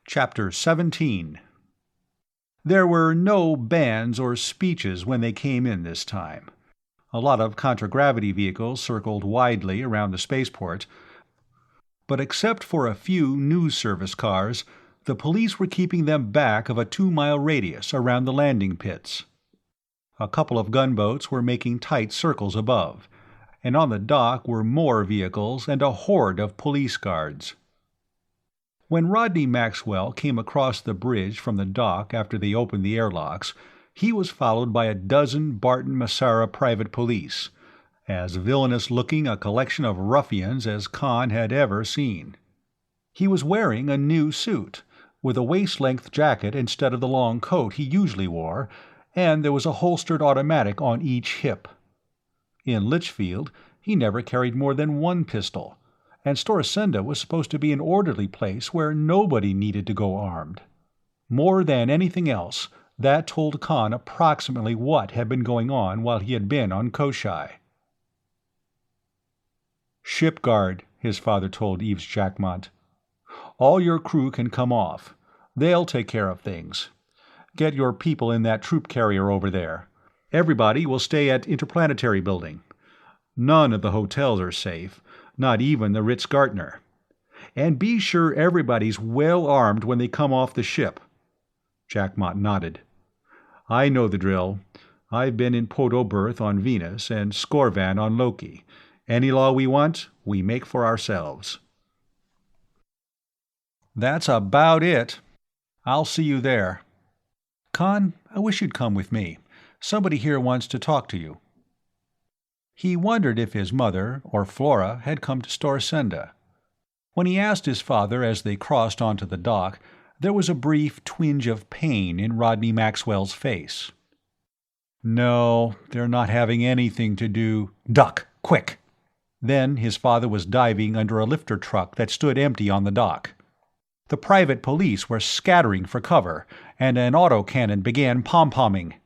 Chapter 17. There were no bands or speeches when they came in this time. A lot of contragravity vehicles circled widely around the spaceport, but except for a few news service cars, the police were keeping them back of a 2-mile radius around the landing pits. A couple of gunboats were making tight circles above, and on the dock were more vehicles and a horde of police guards. When Rodney Maxwell came across the bridge from the dock after they opened the airlocks, he was followed by a dozen Barton-Massara private police, as villainous-looking a collection of ruffians as Khan had ever seen. He was wearing a new suit, with a waist-length jacket instead of the long coat he usually wore, and there was a holstered automatic on each hip. In Litchfield, he never carried more than one pistol, and Storsenda was supposed to be an orderly place where nobody needed to go armed. More than anything else, that told Khan approximately what had been going on while he had been on Koshai. "Ship guard," his father told Eves Jackmont. "All your crew can come off. They'll take care of things. Get your people in that troop carrier over there. Everybody will stay at Interplanetary Building. None of the hotels are safe, not even the Ritz-Gartner. And be sure everybody's well armed when they come off the ship." Jackmont nodded. "I know the drill. I've been in Podo-Berth on Venus and Skorvan on Loki. Any law we want, we make for ourselves." "That's about it. I'll see you there. Khan, I wish you'd come with me. Somebody here wants to talk to you." He wondered if his mother, or Flora, had come to Storsenda. When he asked his father as they crossed onto the dock, there was a brief twinge of pain in Rodney Maxwell's face. "No, they're not having anything to do—" "Duck, quick!" Then his father was diving under a lifter truck that stood empty on the dock. The private police were scattering for cover, and an autocannon began pom-pomming.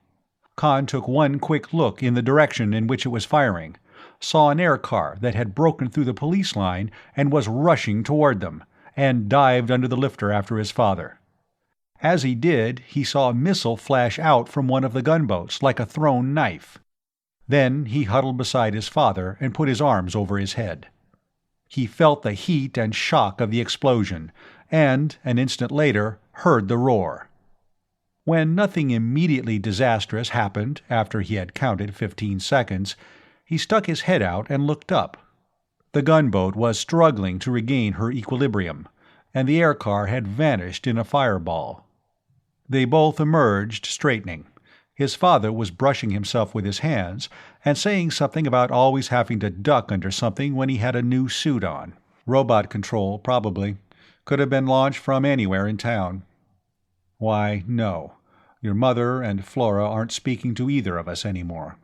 Khan took one quick look in the direction in which it was firing, saw an air car that had broken through the police line and was rushing toward them, and dived under the lifter after his father. As he did, he saw a missile flash out from one of the gunboats like a thrown knife. Then he huddled beside his father and put his arms over his head. He felt the heat and shock of the explosion, and, an instant later, heard the roar. When nothing immediately disastrous happened after he had counted 15 seconds, he stuck his head out and looked up. The gunboat was struggling to regain her equilibrium, and the air car had vanished in a fireball. They both emerged, straightening. His father was brushing himself with his hands and saying something about always having to duck under something when he had a new suit on. Robot control, probably. Could have been launched from anywhere in town. "Why, no. Your mother and Flora aren't speaking to either of us anymore.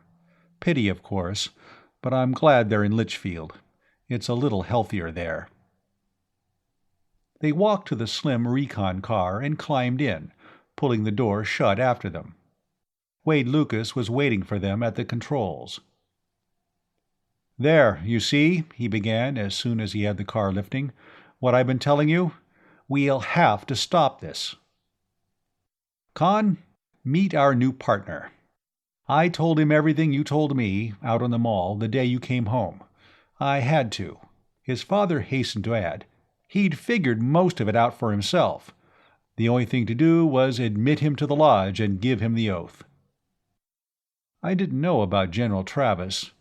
Pity, of course, but I'm glad they're in Litchfield. It's a little healthier there." They walked to the slim recon car and climbed in, pulling the door shut after them. Wade Lucas was waiting for them at the controls. "There, you see," he began as soon as he had the car lifting. "What I've been telling you? We'll have to stop this. Khan, meet our new partner. I told him everything you told me, out on the mall, the day you came home. I had to." His father hastened to add, "He'd figured most of it out for himself. The only thing to do was admit him to the lodge and give him the oath." "I didn't know about General Travis.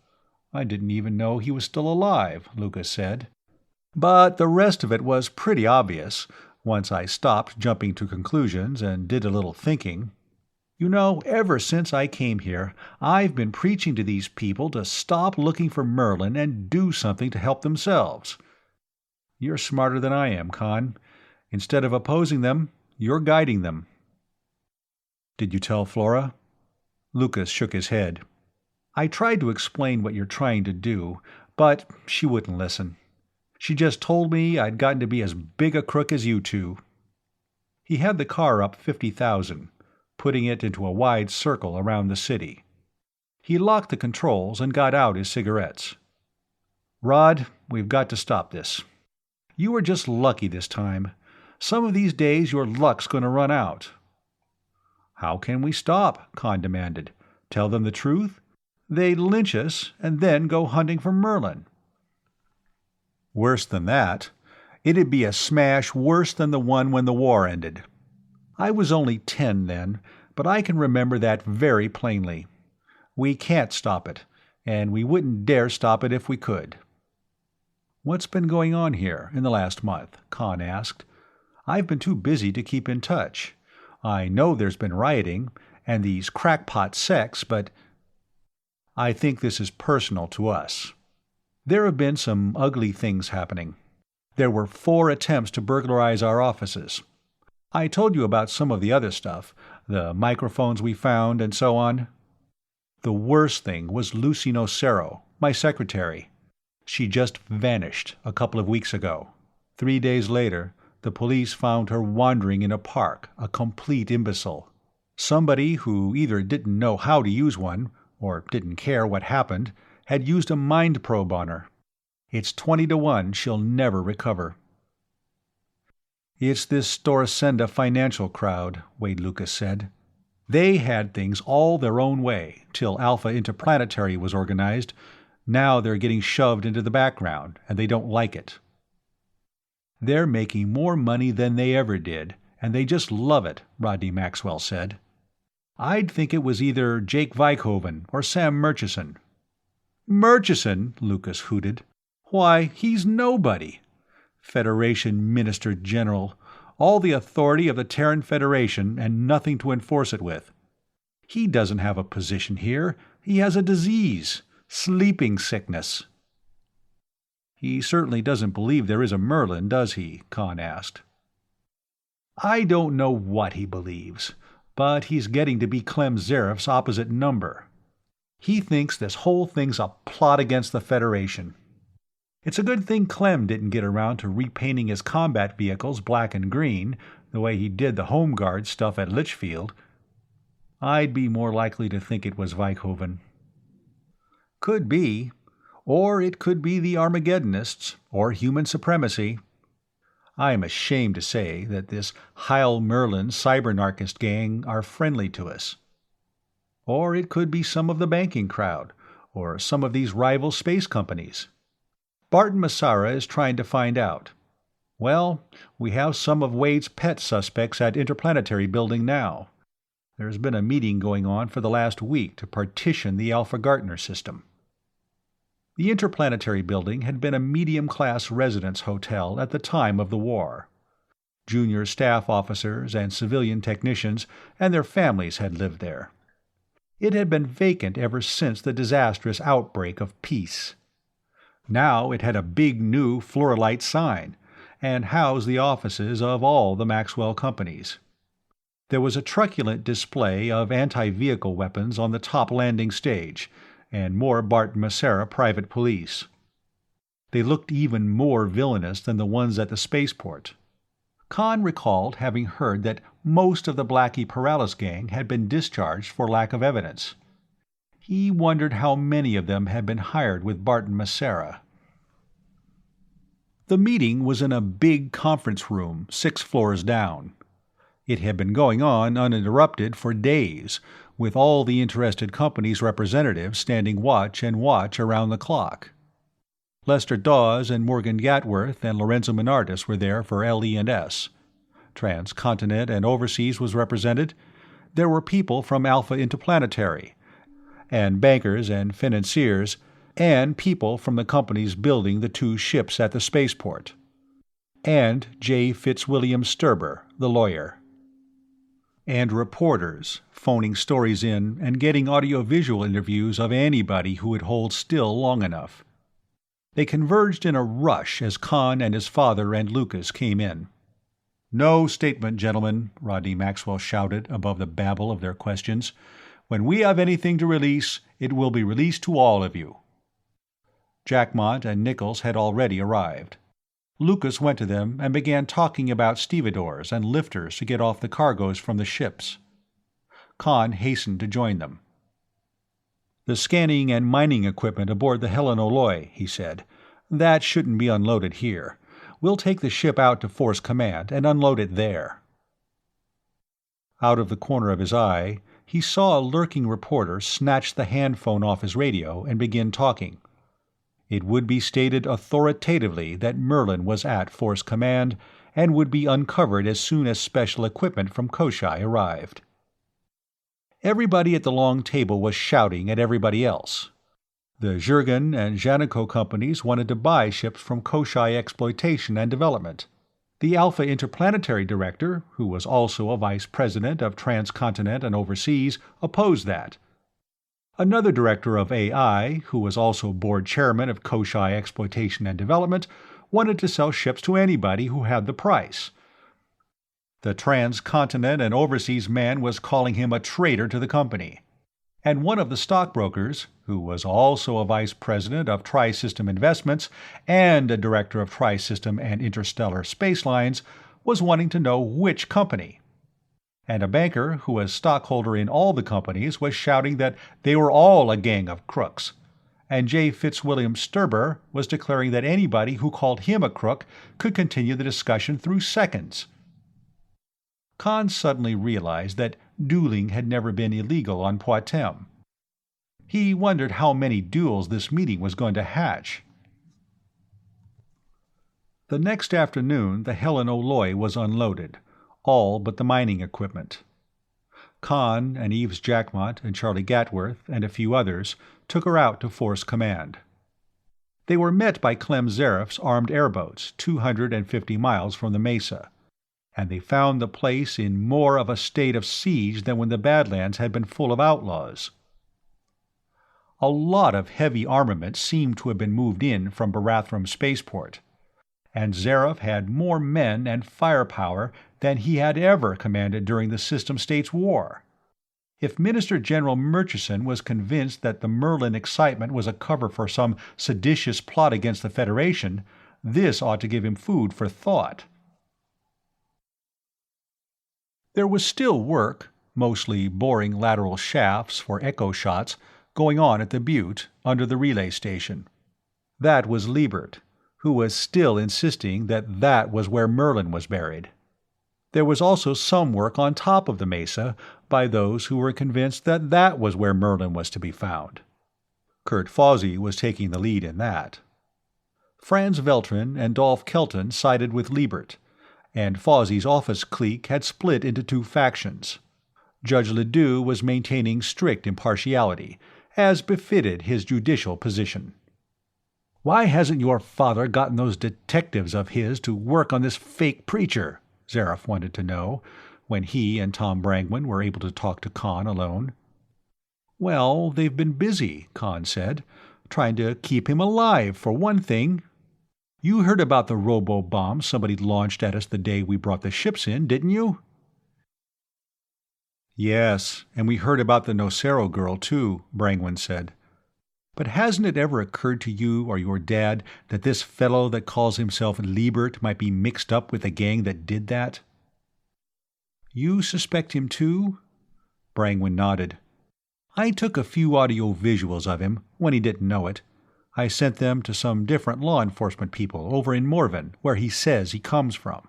I didn't even know he was still alive," Lucas said. "But the rest of it was pretty obvious, once I stopped jumping to conclusions and did a little thinking. You know, ever since I came here, I've been preaching to these people to stop looking for Merlin and do something to help themselves. You're smarter than I am, Khan. Instead of opposing them, you're guiding them." "Did you tell Flora?" Lucas shook his head. "I tried to explain what you're trying to do, but she wouldn't listen. She just told me I'd gotten to be as big a crook as you two." He had the car up 50,000, putting it into a wide circle around the city. He locked the controls and got out his cigarettes. "Rod, we've got to stop this. You were just lucky this time. Some of these days your luck's going to run out." "How can we stop?" Khan demanded. "Tell them the truth? They'd lynch us and then go hunting for Merlin." "Worse than that. It'd be a smash worse than the one when the war ended. I was only 10 then, but I can remember that very plainly. We can't stop it, and we wouldn't dare stop it if we could." "What's been going on here in the last month?" Khan asked. "I've been too busy to keep in touch. I know there's been rioting, and these crackpot sects, but I think this is personal to us. There have been some ugly things happening. There were 4 attempts to burglarize our offices. I told you about some of the other stuff, the microphones we found and so on. The worst thing was Lucy Nocero, my secretary. She just vanished a couple of weeks ago. 3 days later, the police found her wandering in a park, a complete imbecile. Somebody who either didn't know how to use one, or didn't care what happened, had used a mind probe on her. It's 20 to 1 she'll never recover." "It's this Storacenda financial crowd," Wade Lucas said. "They had things all their own way, till Alpha Interplanetary was organized. Now they're getting shoved into the background, and they don't like it." "They're making more money than they ever did, and they just love it," Rodney Maxwell said. "I'd think it was either Jake Vikhoven or Sam Murchison." "Murchison?" Lucas hooted. "Why, he's nobody. Federation Minister General, all the authority of the Terran Federation and nothing to enforce it with. He doesn't have a position here. He has a disease. Sleeping sickness." "He certainly doesn't believe there is a Merlin, does he?" Khan asked. "I don't know what he believes, but he's getting to be Clem Zareff's opposite number. He thinks this whole thing's a plot against the Federation. It's a good thing Clem didn't get around to repainting his combat vehicles black and green, the way he did the Home Guard stuff at Litchfield. I'd be more likely to think it was Vikhoven." "Could be. Or it could be the Armageddonists, or human supremacy. I'm ashamed to say that this Heil Merlin cybernarchist gang are friendly to us. Or it could be some of the banking crowd, or some of these rival space companies. Barton Massara is trying to find out. Well, we have some of Wade's pet suspects at Interplanetary Building now. There's been a meeting going on for the last week to partition the Alpha Gartner system." The Interplanetary Building had been a medium-class residence hotel at the time of the war. Junior staff officers and civilian technicians and their families had lived there. It had been vacant ever since the disastrous outbreak of peace. Now it had a big new fluorlight sign, and housed the offices of all the Maxwell companies. There was a truculent display of anti-vehicle weapons on the top landing stage, and more Barton Massara private police. They looked even more villainous than the ones at the spaceport. Khan recalled having heard that most of the Blackie Paralis gang had been discharged for lack of evidence. He wondered how many of them had been hired with Barton Massara. The meeting was in a big conference room 6 floors down. It had been going on uninterrupted for days, with all the interested companies' representatives standing watch and watch around the clock. Lester Dawes and Morgan Gatworth and Lorenzo Menardis were there for LE&S. Transcontinent and Overseas was represented. There were people from Alpha Interplanetary, and bankers and financiers, and people from the companies building the 2 ships at the spaceport. And J. Fitzwilliam Sturber, the lawyer. And reporters, phoning stories in and getting audiovisual interviews of anybody who would hold still long enough. They converged in a rush as Khan and his father and Lucas came in. "No statement, gentlemen," Rodney Maxwell shouted above the babble of their questions. "When we have anything to release, it will be released to all of you." Jackmont and Nichols had already arrived. Lucas went to them and began talking about stevedores and lifters to get off the cargoes from the ships. Khan hastened to join them. "The scanning and mining equipment aboard the Helen O'Loy," he said. "That shouldn't be unloaded here. We'll take the ship out to Force Command and unload it there." Out of the corner of his eye, he saw a lurking reporter snatch the handphone off his radio and begin talking. It would be stated authoritatively that Merlin was at Force Command and would be uncovered as soon as special equipment from Koshai arrived. Everybody at the long table was shouting at everybody else. The Jurgen and Janiko companies wanted to buy ships from Koshai Exploitation and Development. The Alpha Interplanetary Director, who was also a vice president of Transcontinent and Overseas, opposed that. Another director of AI, who was also board chairman of Koshai Exploitation and Development, wanted to sell ships to anybody who had the price. The Transcontinent and Overseas man was calling him a traitor to the company. And one of the stockbrokers, who was also a vice president of Tri-System Investments and a director of Tri-System and Interstellar Space Lines, was wanting to know which company. And a banker who was stockholder in all the companies was shouting that they were all a gang of crooks. And J. Fitzwilliam Sturber was declaring that anybody who called him a crook could continue the discussion through seconds. Khan suddenly realized that dueling had never been illegal on Poitem. He wondered how many duels this meeting was going to hatch. The next afternoon the Helen O'Loy was unloaded, all but the mining equipment. Khan and Eves Jackmont and Charlie Gatworth and a few others took her out to Force Command. They were met by Clem Zareff's armed airboats 250 miles from the mesa, and they found the place in more of a state of siege than when the Badlands had been full of outlaws. A lot of heavy armament seemed to have been moved in from Barathrum Spaceport, and Zareff had more men and firepower than he had ever commanded during the System States War. If Minister General Murchison was convinced that the Merlin excitement was a cover for some seditious plot against the Federation, this ought to give him food for thought. There was still work, mostly boring lateral shafts for echo shots, going on at the Butte, under the relay station. That was Liebert, who was still insisting that that was where Merlin was buried. There was also some work on top of the mesa by those who were convinced that that was where Merlin was to be found. Kurt Fawsey was taking the lead in that. Franz Veltrin and Dolph Kelton sided with Liebert, and Fawsey's office clique had split into two factions. Judge Ledoux was maintaining strict impartiality, as befitted his judicial position. "Why hasn't your father gotten those detectives of his to work on this fake preacher?" Zareff wanted to know, when he and Tom Brangwyn were able to talk to Khan alone. "Well, they've been busy," Khan said, "trying to keep him alive, for one thing. You heard about the robo-bomb somebody launched at us the day we brought the ships in, didn't you?" "Yes, and we heard about the Nocero girl, too," Brangwyn said. "But hasn't it ever occurred to you or your dad that this fellow that calls himself Liebert might be mixed up with the gang that did that?" "You suspect him, too?" Brangwyn nodded. "I took a few audio visuals of him, when he didn't know it. I sent them to some different law enforcement people over in Morven, where he says he comes from.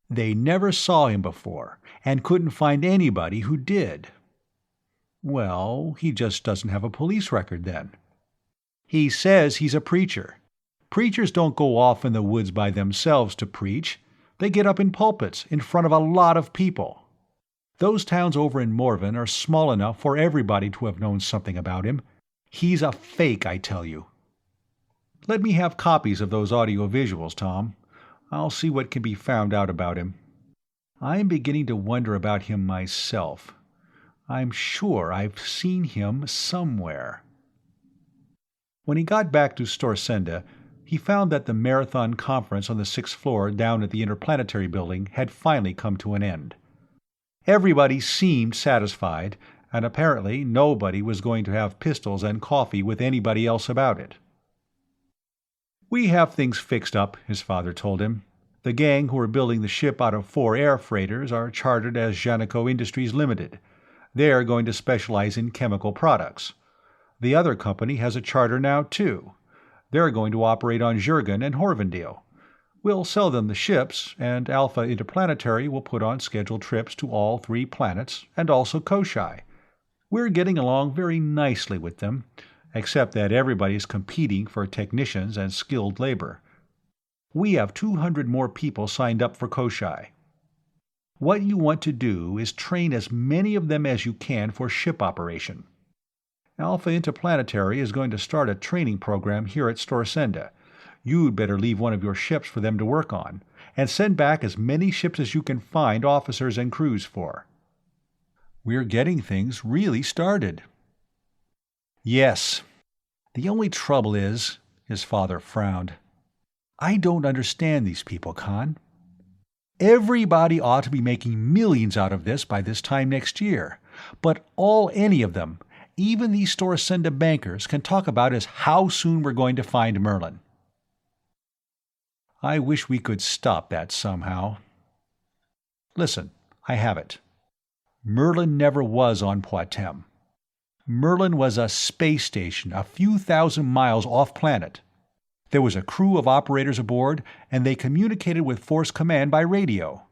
They never saw him before, and couldn't find anybody who did." "Well, he just doesn't have a police record, then." "He says he's a preacher. Preachers don't go off in the woods by themselves to preach. They get up in pulpits in front of a lot of people. Those towns over in Morven are small enough for everybody to have known something about him. He's a fake, I tell you." "Let me have copies of those audio visuals, Tom. I'll see what can be found out about him. I'm beginning to wonder about him myself. I'm sure I've seen him somewhere." When he got back to Storsenda, he found that the marathon conference on the 6th floor down at the Interplanetary Building had finally come to an end. Everybody seemed satisfied, and apparently nobody was going to have pistols and coffee with anybody else about it. "We have things fixed up," his father told him. "The gang who are building the ship out of 4 air freighters are chartered as Janico Industries Limited. They're going to specialize in chemical products. The other company has a charter now, too. They're going to operate on Jurgen and Horvendale. We'll sell them the ships, and Alpha Interplanetary will put on scheduled trips to all 3 planets, and also Koshai. We're getting along very nicely with them, except that everybody's competing for technicians and skilled labor. We have 200 more people signed up for Koshai. What you want to do is train as many of them as you can for ship operation. Alpha Interplanetary is going to start a training program here at Storsenda. You'd better leave one of your ships for them to work on, and send back as many ships as you can find officers and crews for. We're getting things really started. Yes. The only trouble is, his father frowned, I don't understand these people, Khan. Everybody ought to be making millions out of this by this time next year, but all any of them, even these Storsenda bankers, can talk about is how soon we're going to find Merlin. I wish we could stop that somehow. Listen, I have it. Merlin never was on Poitem. Merlin was a space station a few thousand miles off-planet. There was a crew of operators aboard, and they communicated with Force Command by radio.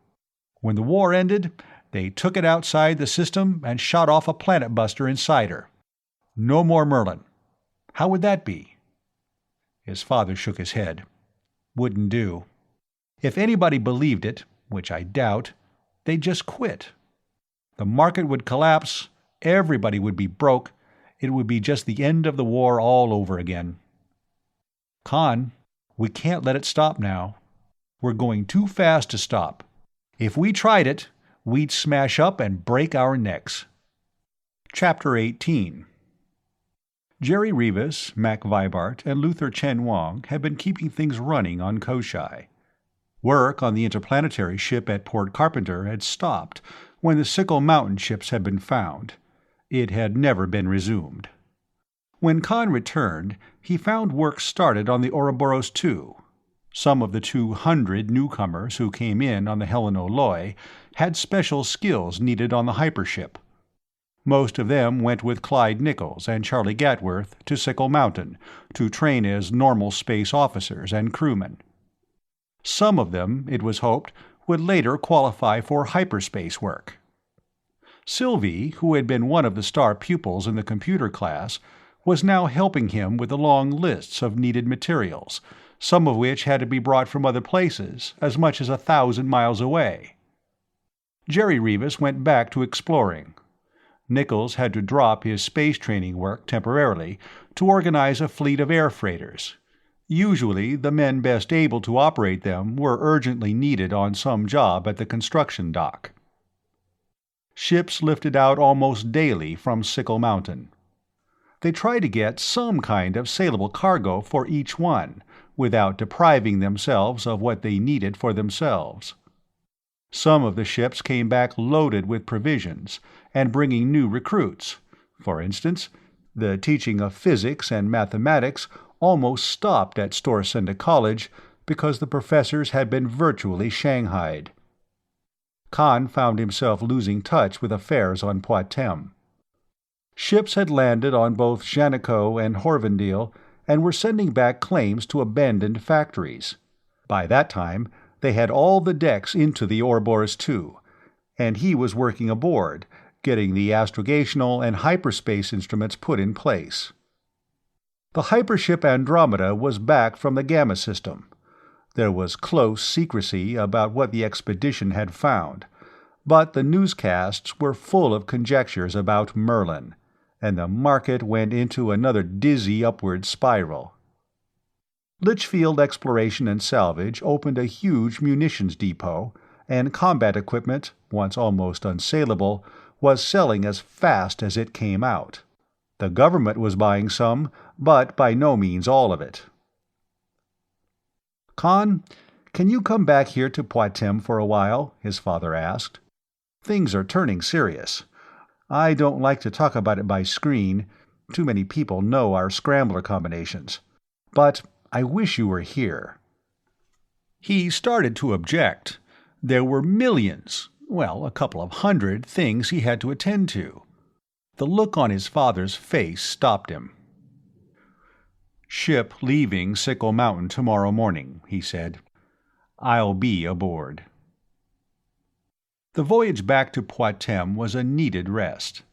When the war ended, they took it outside the system and shot off a planet buster inside her. No more Merlin. How would that be? His father shook his head. Wouldn't do. If anybody believed it, which I doubt, they'd just quit. The market would collapse, everybody would be broke, it would be just the end of the war all over again. Khan, we can't let it stop now. We're going too fast to stop. If we tried it, we'd smash up and break our necks. Chapter 18. Jerry Rivas, Mac Vibart, and Luther Chen Wang had been keeping things running on Koshai. Work on the interplanetary ship at Port Carpenter had stopped when the Sickle Mountain ships had been found. It had never been resumed. When Khan returned, he found work started on the Ouroboros II. Some of the 200 newcomers who came in on the Helen O'Loy had special skills needed on the hypership. Most of them went with Clyde Nichols and Charlie Gatworth to Sickle Mountain to train as normal space officers and crewmen. Some of them, it was hoped, would later qualify for hyperspace work. Sylvie, who had been one of the star pupils in the computer class, was now helping him with the long lists of needed materials, some of which had to be brought from other places, as much as 1,000 miles away. Jerry Rivas went back to exploring. Nichols had to drop his space training work temporarily to organize a fleet of air freighters. Usually, the men best able to operate them were urgently needed on some job at the construction dock. Ships lifted out almost daily from Sickle Mountain. They tried to get some kind of saleable cargo for each one, without depriving themselves of what they needed for themselves. Some of the ships came back loaded with provisions, and bringing new recruits. For instance, the teaching of physics and mathematics almost stopped at Storsenda College because the professors had been virtually shanghaied. Khan found himself losing touch with affairs on Poitem. Ships had landed on both Janico and Horvendale and were sending back claims to abandoned factories. By that time, they had all the decks into the Ouroboros II, and he was working aboard, getting the astrogational and hyperspace instruments put in place. The hypership Andromeda was back from the Gamma system. There was close secrecy about what the expedition had found, but the newscasts were full of conjectures about Merlin, and the market went into another dizzy upward spiral. Litchfield Exploration and Salvage opened a huge munitions depot, and combat equipment, once almost unsaleable, was selling as fast as it came out. The government was buying some, but by no means all of it. "Khan, can you come back here to Poitem for a while?" his father asked. "Things are turning serious. I don't like to talk about it by screen. Too many people know our scrambler combinations. But I wish you were here." He started to object. There were millions, well, a couple of hundred things he had to attend to. The look on his father's face stopped him. "Ship leaving Sickle Mountain tomorrow morning," he said. I'll be aboard. The voyage back to Poitem was a needed rest.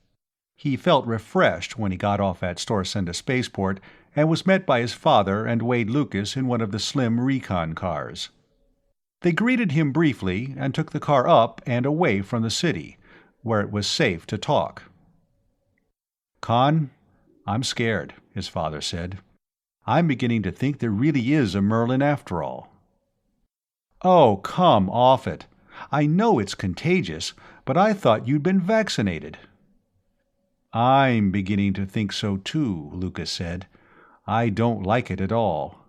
He felt refreshed when he got off at Storsenda spaceport and was met by his father and Wade Lucas in one of the slim recon cars. They greeted him briefly and took the car up and away from the city, where it was safe to talk. "Con, I'm scared," his father said. "I'm beginning to think there really is a Merlin after all." "Oh, come off it. I know it's contagious, but I thought you'd been vaccinated." "I'm beginning to think so too," Lucas said. "I don't like it at all."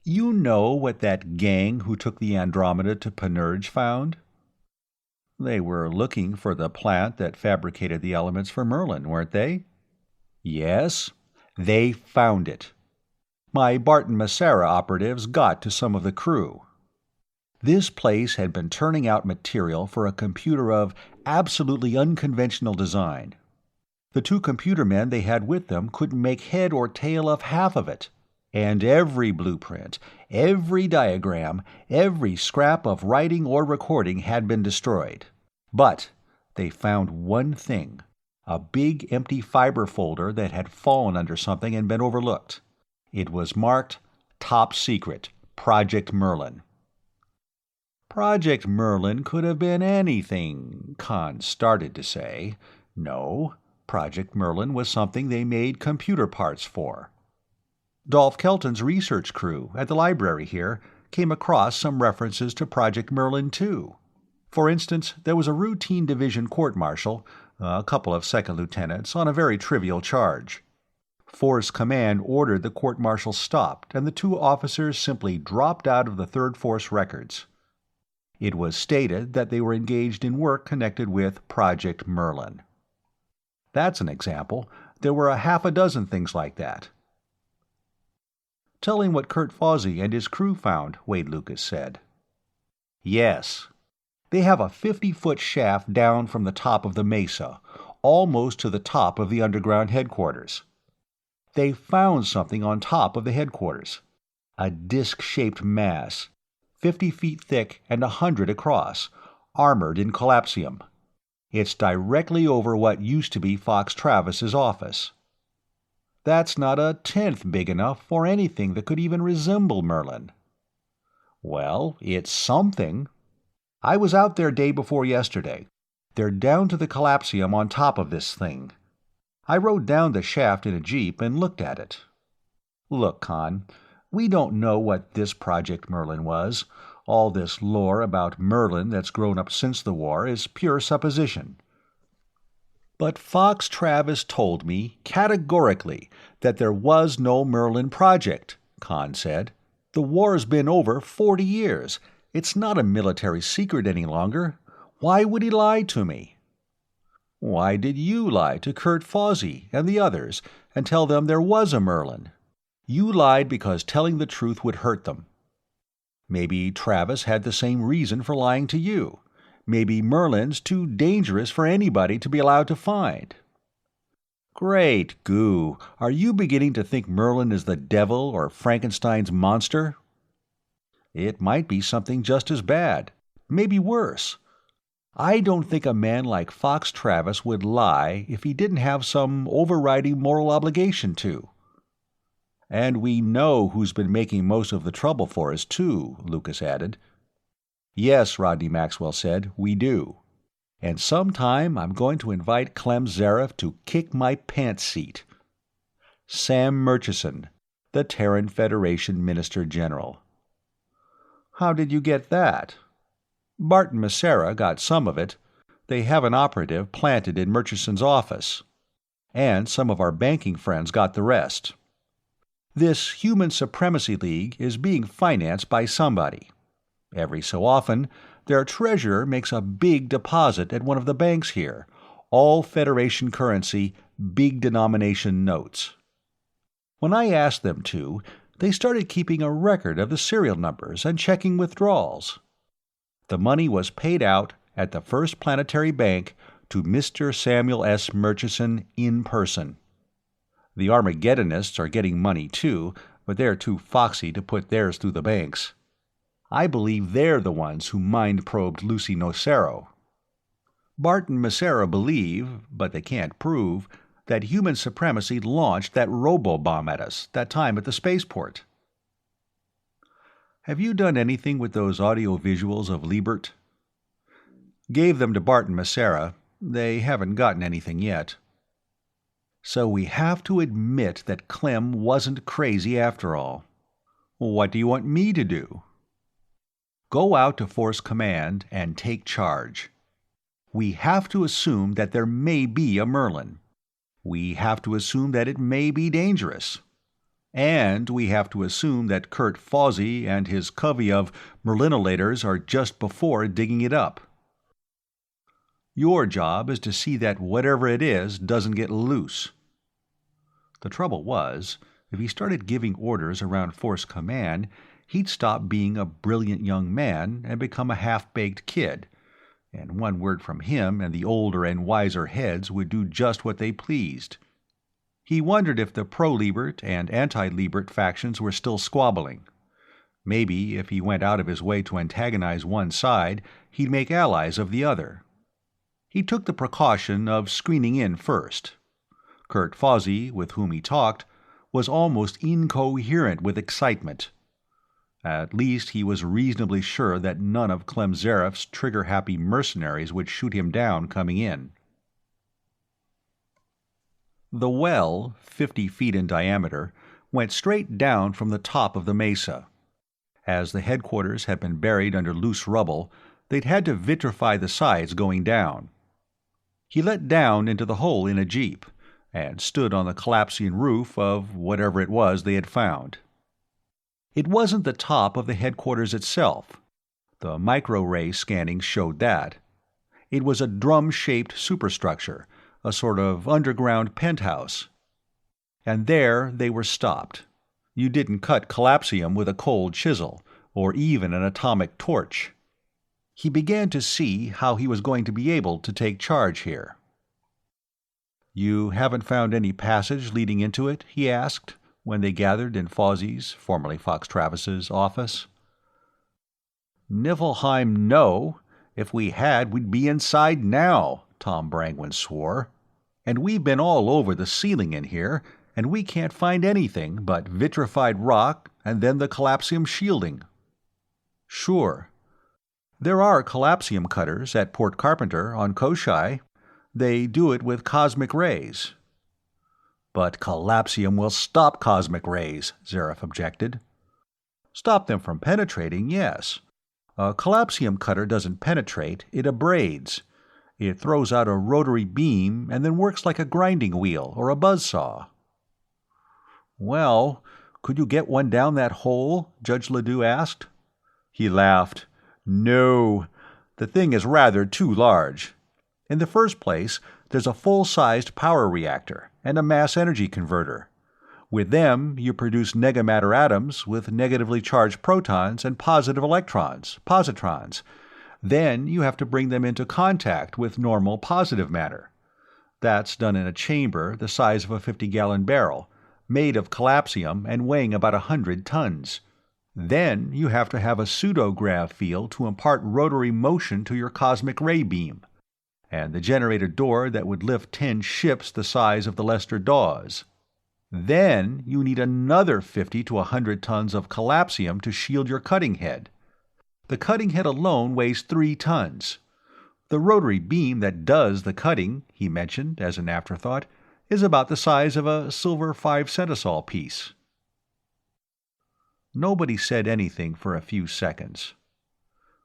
"You know what that gang who took the Andromeda to Panurge found?" "They were looking for the plant that fabricated the elements for Merlin, weren't they?" "Yes, they found it. My Barton Massara operatives got to some of the crew. This place had been turning out material for a computer of absolutely unconventional design. The two computer men they had with them couldn't make head or tail of half of it. And every blueprint, every diagram, every scrap of writing or recording had been destroyed. But they found one thing, a big empty fiber folder that had fallen under something and been overlooked. It was marked Top Secret, Project Merlin. Project Merlin could have been anything, Khan started to say. No, Project Merlin was something they made computer parts for. Dolph Kelton's research crew at the library here came across some references to Project Merlin too. For instance, there was a routine division court-martial, a couple of second lieutenants, on a very trivial charge. Force Command ordered the court-martial stopped, and the two officers simply dropped out of the Third Force records. It was stated that they were engaged in work connected with Project Merlin. That's an example. There were a half a dozen things like that. "Tell him what Kurt Fawsey and his crew found," Wade Lucas said. "Yes. They have a 50-foot shaft down from the top of the mesa, almost to the top of the underground headquarters. They found something on top of the headquarters. A disc-shaped mass, 50 feet thick and 100 across, armored in collapsium. It's directly over what used to be Fox Travis's office. That's not a tenth big enough for anything that could even resemble Merlin. Well, it's something. I was out there day before yesterday. They're down to the collapsium on top of this thing. I rode down the shaft in a jeep and looked at it. Look, Con, we don't know what this Project Merlin was. All this lore about Merlin that's grown up since the war is pure supposition. But Fox Travis told me, categorically, that there was no Merlin project, Khan said. The war's been over 40 years. It's not a military secret any longer. Why would he lie to me? Why did you lie to Kurt Fawsey and the others and tell them there was a Merlin? You lied because telling the truth would hurt them. Maybe Travis had the same reason for lying to you. Maybe Merlin's too dangerous for anybody to be allowed to find. Great goo! Are you beginning to think Merlin is the devil or Frankenstein's monster? It might be something just as bad, maybe worse. I don't think a man like Fox Travis would lie if he didn't have some overriding moral obligation to. And we know who's been making most of the trouble for us, too, Lucas added. Yes, Rodney Maxwell said, we do. And sometime I'm going to invite Clem Zareff to kick my pants seat. Sam Murchison, the Terran Federation Minister General. How did you get that? Barton Massara got some of it. They have an operative planted in Murchison's office. And some of our banking friends got the rest. This Human Supremacy League is being financed by somebody. Every so often, their treasurer makes a big deposit at one of the banks here, all Federation currency, big denomination notes. When I asked them to, they started keeping a record of the serial numbers and checking withdrawals. The money was paid out at the First Planetary Bank to Mr. Samuel S. Murchison in person. The Armageddonists are getting money too, but they're too foxy to put theirs through the banks. I believe they're the ones who mind-probed Lucy Nocero. Bart and Macera believe, but they can't prove, that human supremacy launched that robo-bomb at us that time at the spaceport. Have you done anything with those audio visuals of Liebert? Gave them to Bart and Macera. They haven't gotten anything yet. So we have to admit that Clem wasn't crazy after all. What do you want me to do? Go out to Force Command and take charge. We have to assume that there may be a Merlin. We have to assume that it may be dangerous. And we have to assume that Kurt Fawsey and his covey of Merlinolators are just before digging it up. Your job is to see that whatever it is doesn't get loose. The trouble was, if he started giving orders around Force Command, he'd stop being a brilliant young man and become a half-baked kid, and one word from him and the older and wiser heads would do just what they pleased. He wondered if the pro-Liebert and anti-Liebert factions were still squabbling. Maybe if he went out of his way to antagonize one side, he'd make allies of the other. He took the precaution of screening in first. Kurt Fawsey, with whom he talked, was almost incoherent with excitement. At least he was reasonably sure that none of Clem Zareff's trigger-happy mercenaries would shoot him down coming in. The well, 50 feet in diameter, went straight down from the top of the mesa. As the headquarters had been buried under loose rubble, they'd had to vitrify the sides going down. He let down into the hole in a jeep, and stood on the collapsing roof of whatever it was they had found. It wasn't the top of the headquarters itself. The micro-ray scanning showed that. It was a drum-shaped superstructure, a sort of underground penthouse. And there they were stopped. You didn't cut collapsium with a cold chisel, or even an atomic torch. He began to see how he was going to be able to take charge here. "You haven't found any passage leading into it?" he asked, when they gathered in Fawsey's, formerly Fox Travis's, office. "Niflheim, no. If we had, we'd be inside now," Tom Brangwyn swore. "And we've been all over the ceiling in here, and we can't find anything but vitrified rock and then the collapsium shielding." "Sure. There are collapsium cutters at Port Carpenter on Koshai. They do it with cosmic rays." "But collapsium will stop cosmic rays," Zareff objected. "Stop them from penetrating, yes. A collapsium cutter doesn't penetrate, it abrades. It throws out a rotary beam and then works like a grinding wheel or a buzzsaw." "Well, could you get one down that hole?" Judge Ledoux asked. He laughed. "No. The thing is rather too large. In the first place, there's a full-sized power reactor and a mass-energy converter. With them, you produce negamatter atoms with negatively charged protons and positive electrons, positrons. Then you have to bring them into contact with normal positive matter. That's done in a chamber the size of a 50-gallon barrel, made of collapsium and weighing about 100 tons. Then you have to have a pseudograv field to impart rotary motion to your cosmic ray beam, and the generator door that would lift 10 ships the size of the Lester Dawes. Then you need another 50 to 100 tons of collapsium to shield your cutting head. The cutting head alone weighs 3 tons. The rotary beam that does the cutting, he mentioned as an afterthought, is about the size of a silver 5-centisol piece. Nobody said anything for a few seconds.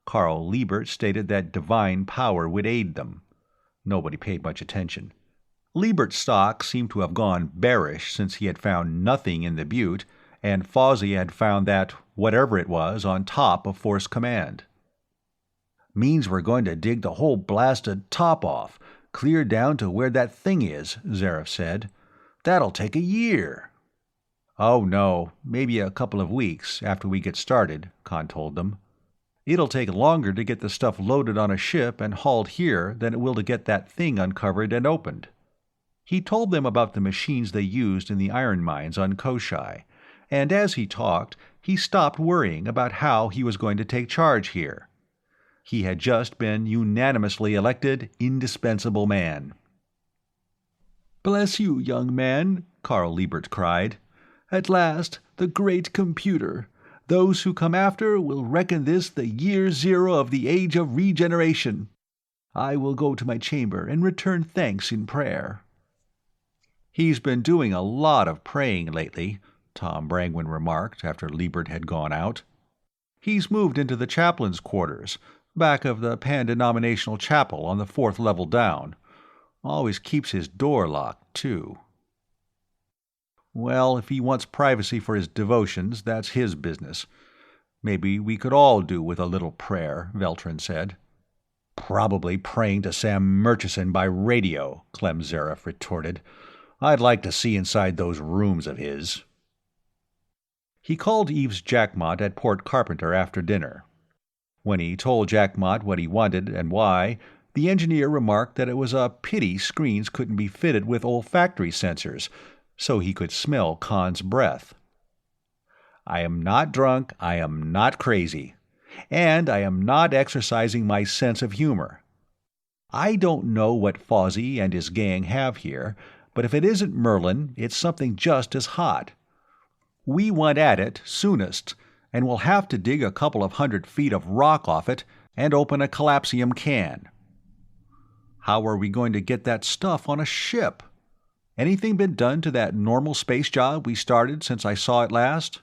Carl Liebert stated that divine power would aid them. Nobody paid much attention. Liebert's stock seemed to have gone bearish since he had found nothing in the butte, and Fawsey had found that, whatever it was, on top of Force Command. "Means we're going to dig the whole blasted top off, clear down to where that thing is," Zareff said. "That'll take a year." "Oh, no, maybe a couple of weeks after we get started," Khan told them. "It'll take longer to get the stuff loaded on a ship and hauled here than it will to get that thing uncovered and opened." He told them about the machines they used in the iron mines on Koshai, and as he talked, he stopped worrying about how he was going to take charge here. He had just been unanimously elected indispensable man. "Bless you, young man," Carl Liebert cried. "At last, the great computer. Those who come after will reckon this the year zero of the age of regeneration. I will go to my chamber and return thanks in prayer." "He's been doing a lot of praying lately," Tom Brangwyn remarked after Liebert had gone out. "He's moved into the chaplain's quarters, back of the pan-denominational chapel on the 4th level down. Always keeps his door locked, too." "Well, if he wants privacy for his devotions, that's his business. Maybe we could all do with a little prayer," Veltrin said. "Probably praying to Sam Murchison by radio," Clem Zaref retorted. "I'd like to see inside those rooms of his." He called Eves Jackmott at Port Carpenter after dinner. When he told Jackmott what he wanted and why, the engineer remarked that it was a pity screens couldn't be fitted with olfactory sensors, so he could smell Khan's breath. "I am not drunk, I am not crazy, and I am not exercising my sense of humor. I don't know what Fawsey and his gang have here, but if it isn't Merlin, it's something just as hot. We want at it soonest, and we'll have to dig a couple of 100 feet of rock off it and open a collapsium can." "How are we going to get that stuff on a ship? Anything been done to that normal space job we started since I saw it last?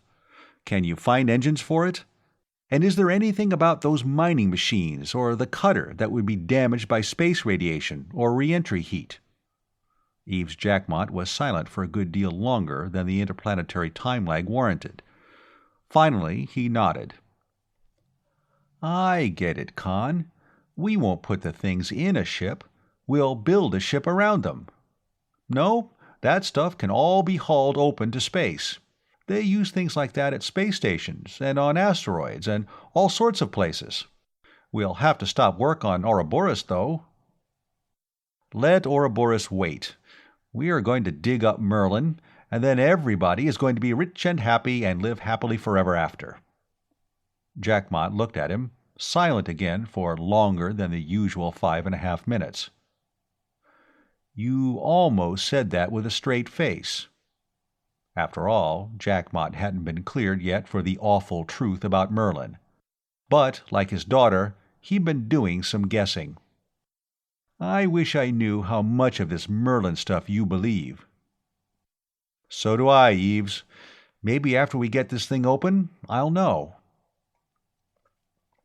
Can you find engines for it? And is there anything about those mining machines or the cutter that would be damaged by space radiation or re-entry heat?" Eves Jackmott was silent for a good deal longer than the interplanetary time lag warranted. Finally, he nodded. "I get it, Khan. We won't put the things in a ship. We'll build a ship around them. No, that stuff can all be hauled open to space. They use things like that at space stations and on asteroids and all sorts of places. We'll have to stop work on Ouroboros, though." "Let Ouroboros wait. We are going to dig up Merlin, and then everybody is going to be rich and happy and live happily forever after." Jackmott looked at him, silent again for longer than the usual 5.5 minutes. "You almost said that with a straight face." After all, Jackmott hadn't been cleared yet for the awful truth about Merlin. But, like his daughter, he'd been doing some guessing. "I wish I knew how much of this Merlin stuff you believe." "So do I, Eves. Maybe after we get this thing open, I'll know."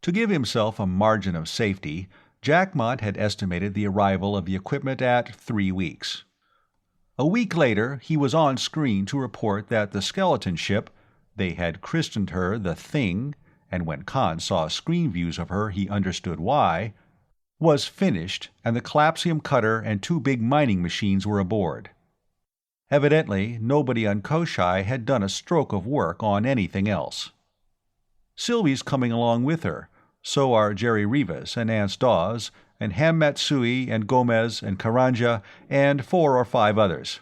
To give himself a margin of safety, Jackmott had estimated the arrival of the equipment at 3 weeks. A week later, he was on screen to report that the skeleton ship, they had christened her the Thing, and when Khan saw screen views of her he understood why, was finished, and the collapsium cutter and 2 big mining machines were aboard. Evidently, nobody on Koshai had done a stroke of work on anything else. Sylvie's coming along with her, so are Jerry Rivas and Anse Dawes, and Ham Matsui and Gomez and Karanja and 4 or 5 others.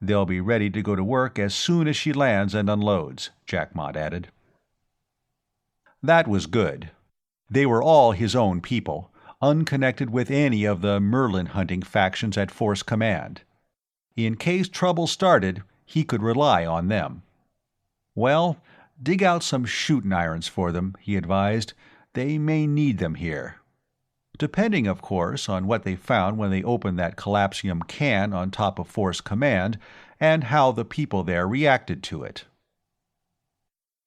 They'll be ready to go to work as soon as she lands and unloads, Jackmott added. That was good. They were all his own people, unconnected with any of the Merlin-hunting factions at Force Command. In case trouble started, he could rely on them. "Well, dig out some shooting irons for them," he advised. "They may need them here." Depending, of course, on what they found when they opened that collapsium can on top of Force Command, and how the people there reacted to it.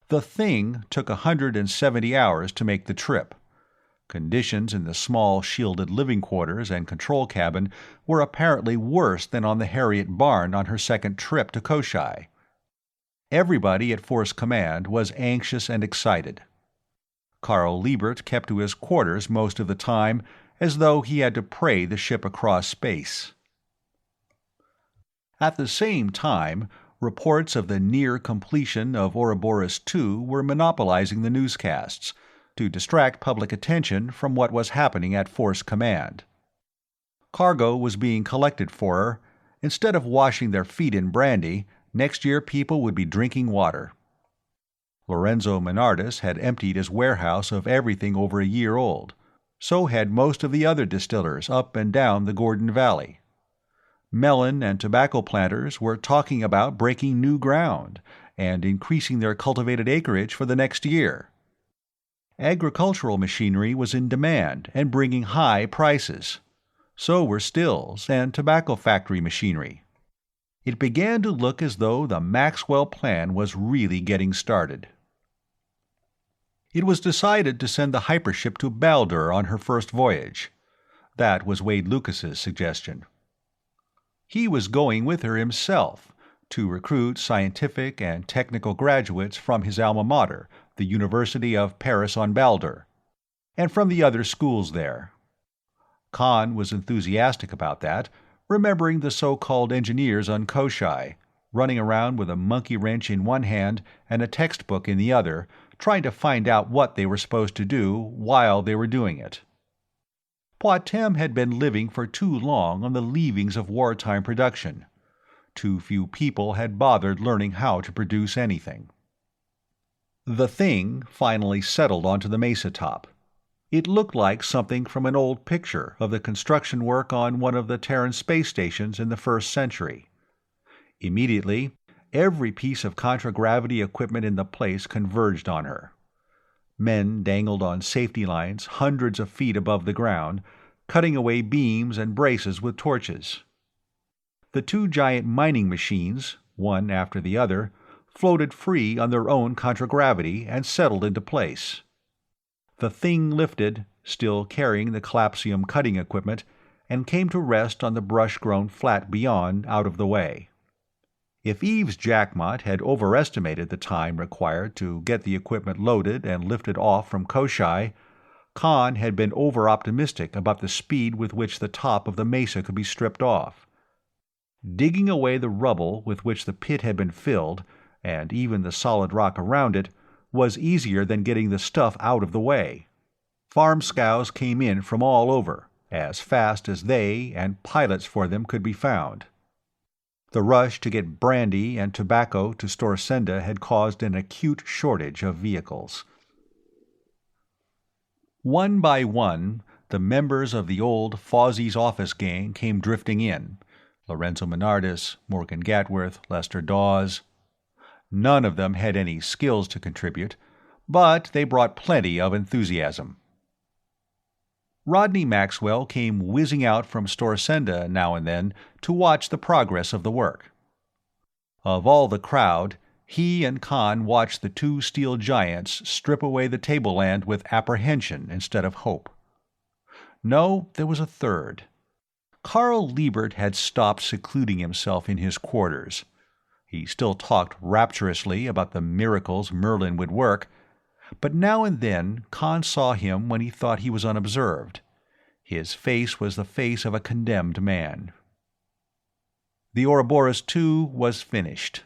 The Thing took 170 hours to make the trip. Conditions in the small shielded living quarters and control cabin were apparently worse than on the Harriet barn on her second trip to Koshai. Everybody at Force Command was anxious and excited. Carl Liebert kept to his quarters most of the time, as though he had to pray the ship across space. At the same time, reports of the near completion of Ouroboros II were monopolizing the newscasts, to distract public attention from what was happening at Force Command. Cargo was being collected for her. Instead of washing their feet in brandy, Next year people would be drinking water. Lorenzo Menardus had emptied his warehouse of everything over a year old. So had most of the other distillers up and down the Gordon Valley. Melon and tobacco planters were talking about breaking new ground and increasing their cultivated acreage for the next year. Agricultural machinery was in demand and bringing high prices. So were stills and tobacco factory machinery. It began to look as though the Maxwell plan was really getting started. It was decided to send the hypership to Baldur on her first voyage. That was Wade Lucas's suggestion. He was going with her himself to recruit scientific and technical graduates from his alma mater, the University of Paris-on-Baldur, and from the other schools there. Khan was enthusiastic about that, remembering the so-called engineers on Koshai, running around with a monkey wrench in one hand and a textbook in the other, trying to find out what they were supposed to do while they were doing it. Poitem had been living for too long on the leavings of wartime production. Too few people had bothered learning how to produce anything. The thing finally settled onto the mesa top. It looked like something from an old picture of the construction work on one of the Terran space stations in the 1st century. Immediately, every piece of contragravity equipment in the place converged on her. Men dangled on safety lines hundreds of feet above the ground, cutting away beams and braces with torches. The 2 giant mining machines, one after the other, floated free on their own contragravity and settled into place. The thing lifted, still carrying the collapsium cutting equipment, and came to rest on the brush-grown flat beyond, out of the way. If Eve's Jackmot had overestimated the time required to get the equipment loaded and lifted off from Koshai, Khan had been over-optimistic about the speed with which the top of the mesa could be stripped off. Digging away the rubble with which the pit had been filled, and even the solid rock around it, was easier than getting the stuff out of the way. Farm scows came in from all over, as fast as they and pilots for them could be found. The rush to get brandy and tobacco to Storsenda had caused an acute shortage of vehicles. One by one, the members of the old Fozzie's office gang came drifting in. Lorenzo Menardus, Morgan Gatworth, Lester Dawes. None of them had any skills to contribute, but they brought plenty of enthusiasm. Rodney Maxwell came whizzing out from Storsenda now and then to watch the progress of the work. Of all the crowd, he and Khan watched the 2 steel giants strip away the tableland with apprehension instead of hope. No, there was a third. Carl Liebert had stopped secluding himself in his quarters. He still talked rapturously about the miracles Merlin would work, but now and then Khan saw him when he thought he was unobserved. His face was the face of a condemned man. The Ouroboros II was finished.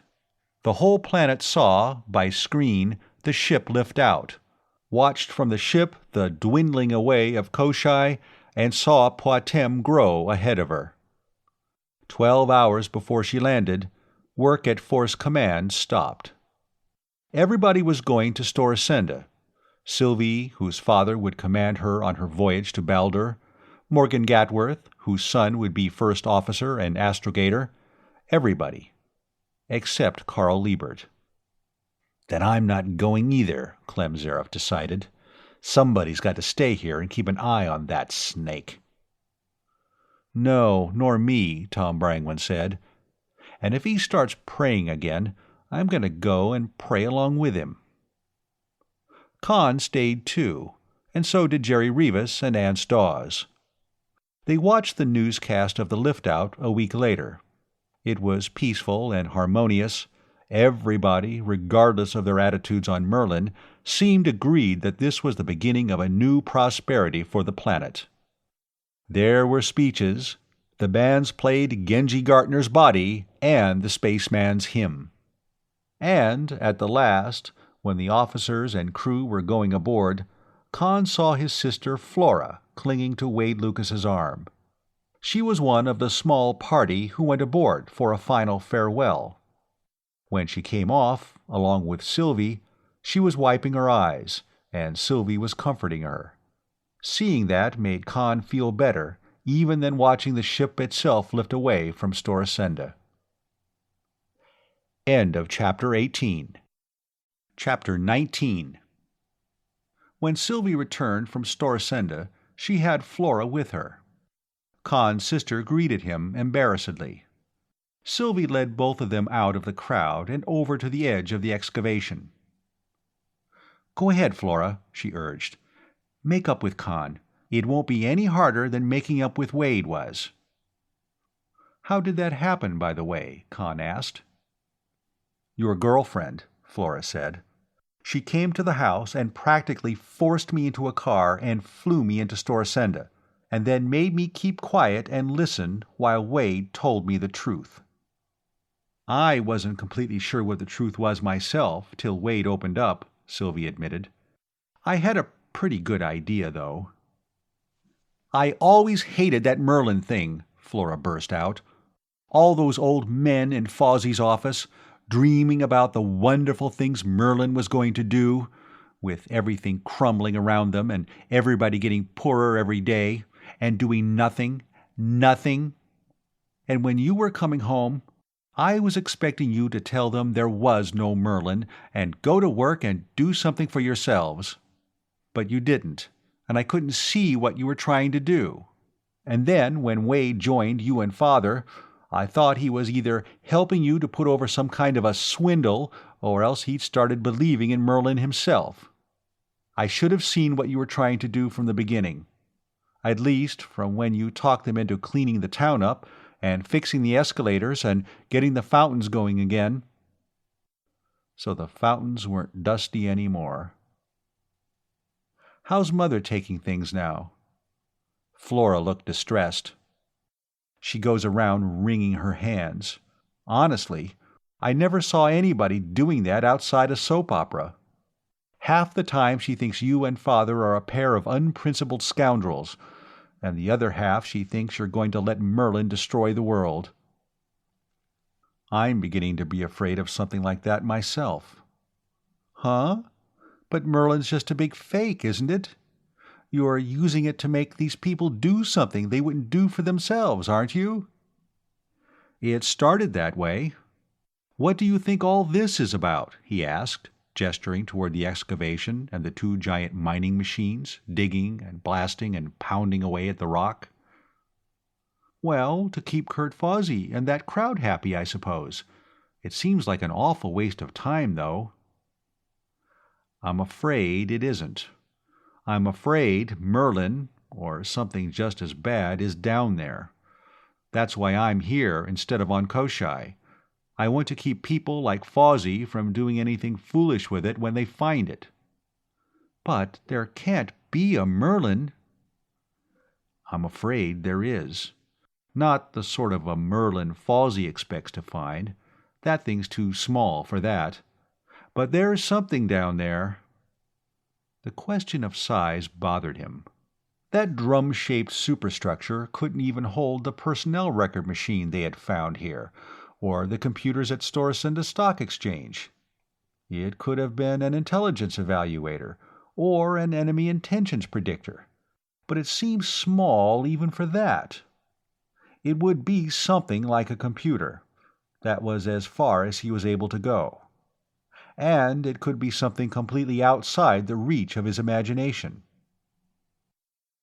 The whole planet saw, by screen, the ship lift out, watched from the ship the dwindling away of Koshai, and saw Poitem grow ahead of her. 12 hours before she landed, work at Force Command stopped. Everybody was going to Storsenda. Sylvie, whose father would command her on her voyage to Baldur, Morgan Gatworth, whose son would be first officer and astrogator, everybody. Except Carl Liebert. "Then I'm not going either," Clem Zaroff decided. "Somebody's got to stay here and keep an eye on that snake." "No, nor me," Tom Brangwyn said. "And if he starts praying again, I'm going to go and pray along with him." Khan stayed too, and so did Jerry Rivas and Ann Dawes. They watched the newscast of the lift-out a week later. It was peaceful and harmonious. Everybody, regardless of their attitudes on Merlin, seemed agreed that this was the beginning of a new prosperity for the planet. There were speeches. The bands played Genji Gartner's Body and the Spaceman's Hymn. And, at the last, when the officers and crew were going aboard, Khan saw his sister Flora clinging to Wade Lucas's arm. She was one of the small party who went aboard for a final farewell. When she came off, along with Sylvie, she was wiping her eyes, and Sylvie was comforting her. Seeing that made Khan feel better, even than watching the ship itself lift away from Storsenda. End of Chapter 18. Chapter 19. When Sylvie returned from Storsenda, she had Flora with her. Khan's sister greeted him embarrassedly. Sylvie led both of them out of the crowd and over to the edge of the excavation. "Go ahead, Flora," she urged. "Make up with Khan. It won't be any harder than making up with Wade was." "How did that happen, by the way?" Khan asked. "Your girlfriend," Flora said. "She came to the house and practically forced me into a car and flew me into Storsenda, and then made me keep quiet and listen while Wade told me the truth." "I wasn't completely sure what the truth was myself till Wade opened up," Sylvie admitted. "I had a pretty good idea, though." "I always hated that Merlin thing," Flora burst out. "All those old men in Fozzie's office, dreaming about the wonderful things Merlin was going to do, with everything crumbling around them and everybody getting poorer every day, and doing nothing. And when you were coming home, I was expecting you to tell them there was no Merlin, and go to work and do something for yourselves. But you didn't, and I couldn't see what you were trying to do. And then, when Wade joined you and Father, I thought he was either helping you to put over some kind of a swindle, or else he'd started believing in Merlin himself. I should have seen what you were trying to do from the beginning. At least, from when you talked them into cleaning the town up, and fixing the escalators, and getting the fountains going again." So the fountains weren't dusty anymore. "How's Mother taking things now?" Flora looked distressed. "She goes around wringing her hands. Honestly, I never saw anybody doing that outside a soap opera. Half the time she thinks you and Father are a pair of unprincipled scoundrels, and the other half she thinks you're going to let Merlin destroy the world." "I'm beginning to be afraid of something like that myself." "Huh? But Merlin's just a big fake, isn't it? You're using it to make these people do something they wouldn't do for themselves, aren't you?" "It started that way. What do you think all this is about?" he asked, gesturing toward the excavation and the two giant mining machines, digging and blasting and pounding away at the rock. "Well, to keep Kurt Fawsey and that crowd happy, I suppose. It seems like an awful waste of time, though." "I'm afraid it isn't. I'm afraid Merlin, or something just as bad, is down there. That's why I'm here instead of on Koshai. I want to keep people like Fawsey from doing anything foolish with it when they find it." "But there can't be a Merlin." "I'm afraid there is. Not the sort of a Merlin Fawsey expects to find. That thing's too small for that. But there's something down there." The question of size bothered him. That drum-shaped superstructure couldn't even hold the personnel record machine they had found here, or the computers at Storsenda Stock Exchange. It could have been an intelligence evaluator, or an enemy intentions predictor, but it seemed small even for that. It would be something like a computer. That was as far as he was able to go. And it could be something completely outside the reach of his imagination.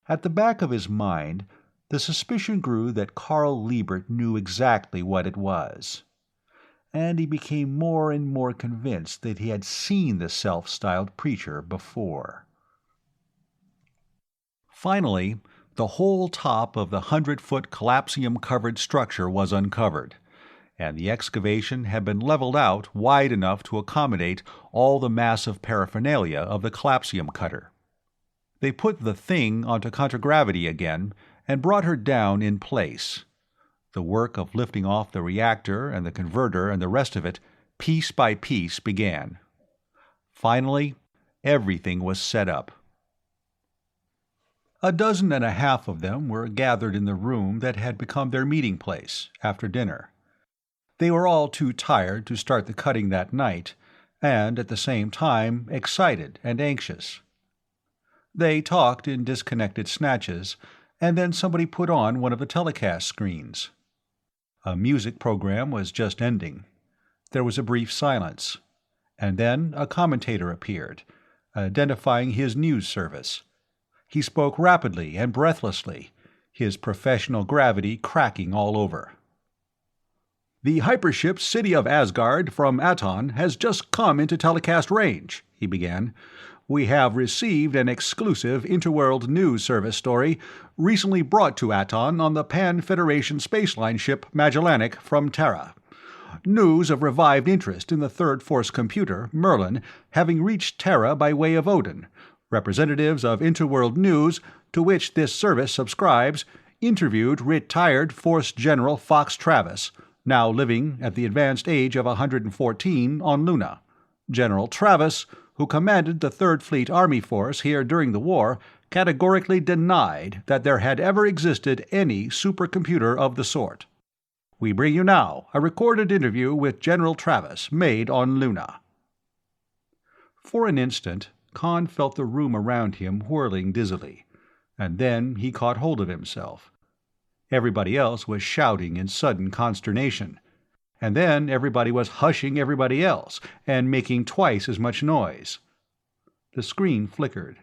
At the back of his mind, the suspicion grew that Carl Liebert knew exactly what it was. And he became more and more convinced that he had seen the self-styled preacher before. Finally, the whole top of the 100-foot collapsium-covered structure was uncovered, and the excavation had been leveled out wide enough to accommodate all the massive paraphernalia of the collapsium cutter. They put the thing onto contragravity again and brought her down in place. The work of lifting off the reactor and the converter and the rest of it, piece by piece, began. Finally, everything was set up. 12 of them were gathered in the room that had become their meeting place after dinner. They were all too tired to start the cutting that night, and at the same time excited and anxious. They talked in disconnected snatches, and then somebody put on one of the telecast screens. A music program was just ending. There was a brief silence, and then a commentator appeared, identifying his news service. He spoke rapidly and breathlessly, his professional gravity cracking all over. "The hypership City of Asgard from Aton has just come into telecast range," he began. "We have received an exclusive interworld news service story recently brought to Aton on the Pan-Federation spaceline ship Magellanic from Terra. News of revived interest in the Third Force computer, Merlin, having reached Terra by way of Odin. Representatives of Interworld News, to which this service subscribes, interviewed retired Force General Fox Travis, now living at the advanced age of 114 on Luna. General Travis, who commanded the Third Fleet Army Force here during the war, categorically denied that there had ever existed any supercomputer of the sort. We bring you now a recorded interview with General Travis, made on Luna." For an instant, Khan felt the room around him whirling dizzily, and then he caught hold of himself. Everybody else was shouting in sudden consternation, and then everybody was hushing everybody else and making twice as much noise. The screen flickered,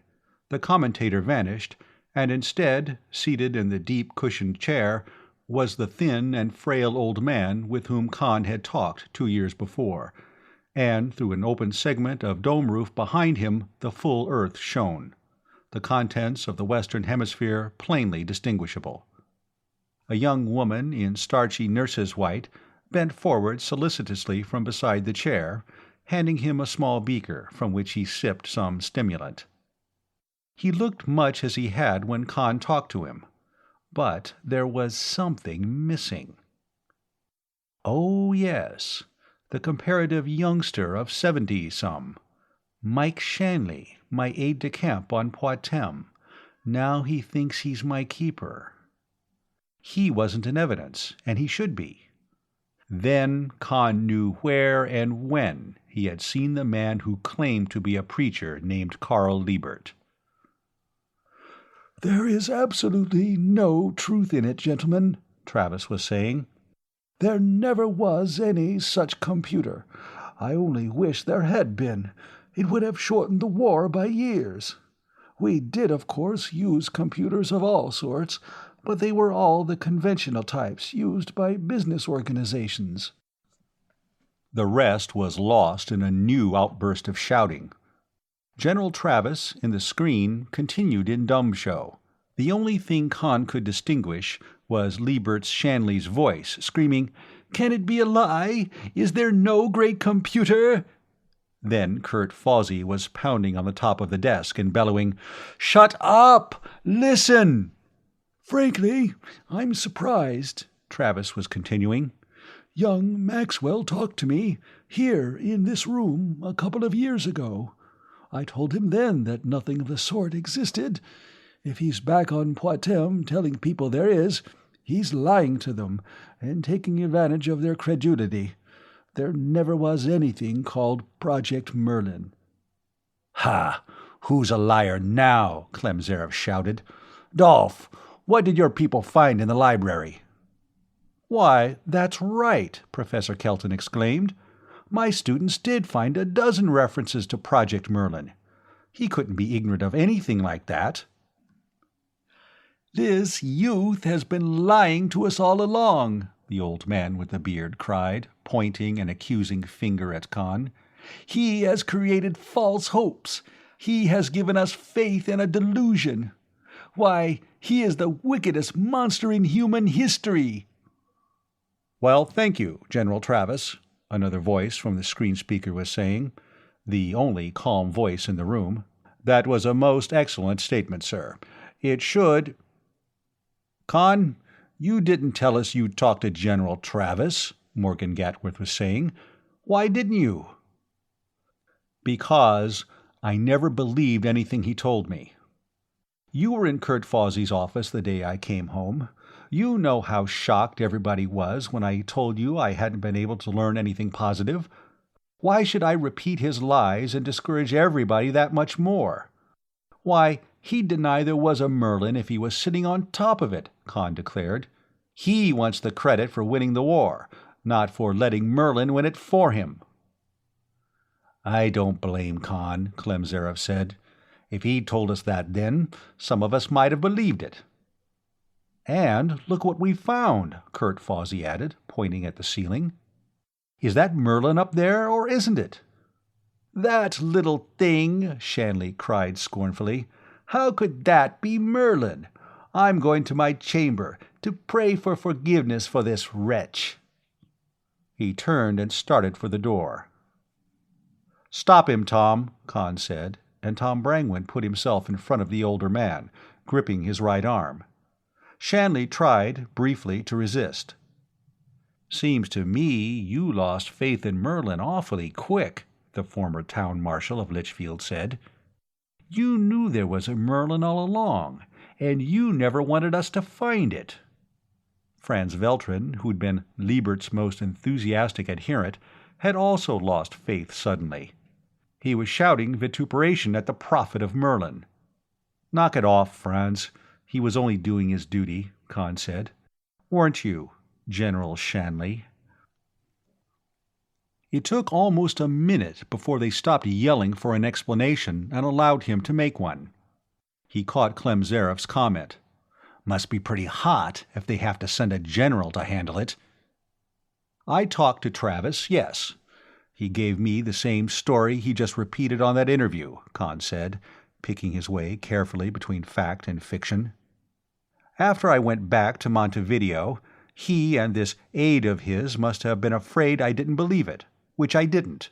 the commentator vanished, and instead, seated in the deep cushioned chair, was the thin and frail old man with whom Khan had talked 2 years before, and through an open segment of dome roof behind him the full earth shone, the contents of the Western Hemisphere plainly distinguishable. A young woman in starchy nurse's white bent forward solicitously from beside the chair, handing him a small beaker from which he sipped some stimulant. He looked much as he had when Khan talked to him, but there was something missing. Oh, yes, the comparative youngster of 70-some. Mike Shanley, my aide-de-camp on Poitem. Now he thinks he's my keeper. He wasn't in evidence, and he should be. Then Khan knew where and when he had seen the man who claimed to be a preacher named Carl Liebert. "There is absolutely no truth in it, gentlemen," Travis was saying. "There never was any such computer. I only wish there had been. It would have shortened the war by years. We did, of course, use computers of all sorts, but they were all the conventional types used by business organizations." The rest was lost in a new outburst of shouting. General Travis, in the screen, continued in dumb show. The only thing Khan could distinguish was Liebert's Shanley's voice, screaming, "Can it be a lie? Is there no great computer?" Then Kurt Fawsey was pounding on the top of the desk and bellowing, "Shut up! Listen!" "Frankly, I'm surprised," Travis was continuing. "Young Maxwell talked to me, here in this room, a couple of years ago. I told him then that nothing of the sort existed. If he's back on Poitem telling people there is, he's lying to them and taking advantage of their credulity. There never was anything called Project Merlin." "Ha! Who's a liar now?" Klemzerov shouted. "Dolph, what did your people find in the library?" "Why, that's right," Professor Kelton exclaimed. "My students did find a dozen references to Project Merlin. He couldn't be ignorant of anything like that." "This youth has been lying to us all along," the old man with the beard cried, pointing an accusing finger at Khan. "He has created false hopes. He has given us faith in a delusion. Why, he is the wickedest monster in human history." "Well, thank you, General Travis," another voice from the screen speaker was saying, the only calm voice in the room. "That was a most excellent statement, sir. It should—" "Khan, you didn't tell us you'd talked to General Travis," Morgan Gatworth was saying. "Why didn't you?" "Because I never believed anything he told me. You were in Kurt Fawsey's office the day I came home. You know how shocked everybody was when I told you I hadn't been able to learn anything positive. Why should I repeat his lies and discourage everybody that much more? Why, he'd deny there was a Merlin if he was sitting on top of it, Khan declared. He wants the credit for winning the war, not for letting Merlin win it for him. I don't blame Khan, Clem Zaref said. If he'd told us that then, some of us might have believed it. And look what we found, Kurt Fawsey added, pointing at the ceiling. Is that Merlin up there, or isn't it? That little thing, Shanley cried scornfully. How could that be Merlin? I'm going to my chamber to pray for forgiveness for this wretch. He turned and started for the door. Stop him, Tom, Khan said, and Tom Brangwen put himself in front of the older man, gripping his right arm. Shanley tried, briefly, to resist. Seems to me you lost faith in Merlin awfully quick, the former town marshal of Litchfield said. You knew there was a Merlin all along, and you never wanted us to find it. Franz Veltrin, who'd been Liebert's most enthusiastic adherent, had also lost faith suddenly. He was shouting vituperation at the prophet of Merlin. Knock it off, Franz. He was only doing his duty, Khan said. Weren't you, General Shanley? It took almost a minute before they stopped yelling for an explanation and allowed him to make one. He caught Clem Zaref's comment. Must be pretty hot if they have to send a general to handle it. I talked to Travis, yes. He gave me the same story he just repeated on that interview, Khan said, picking his way carefully between fact and fiction. After I went back to Montevideo, he and this aide of his must have been afraid I didn't believe it, which I didn't.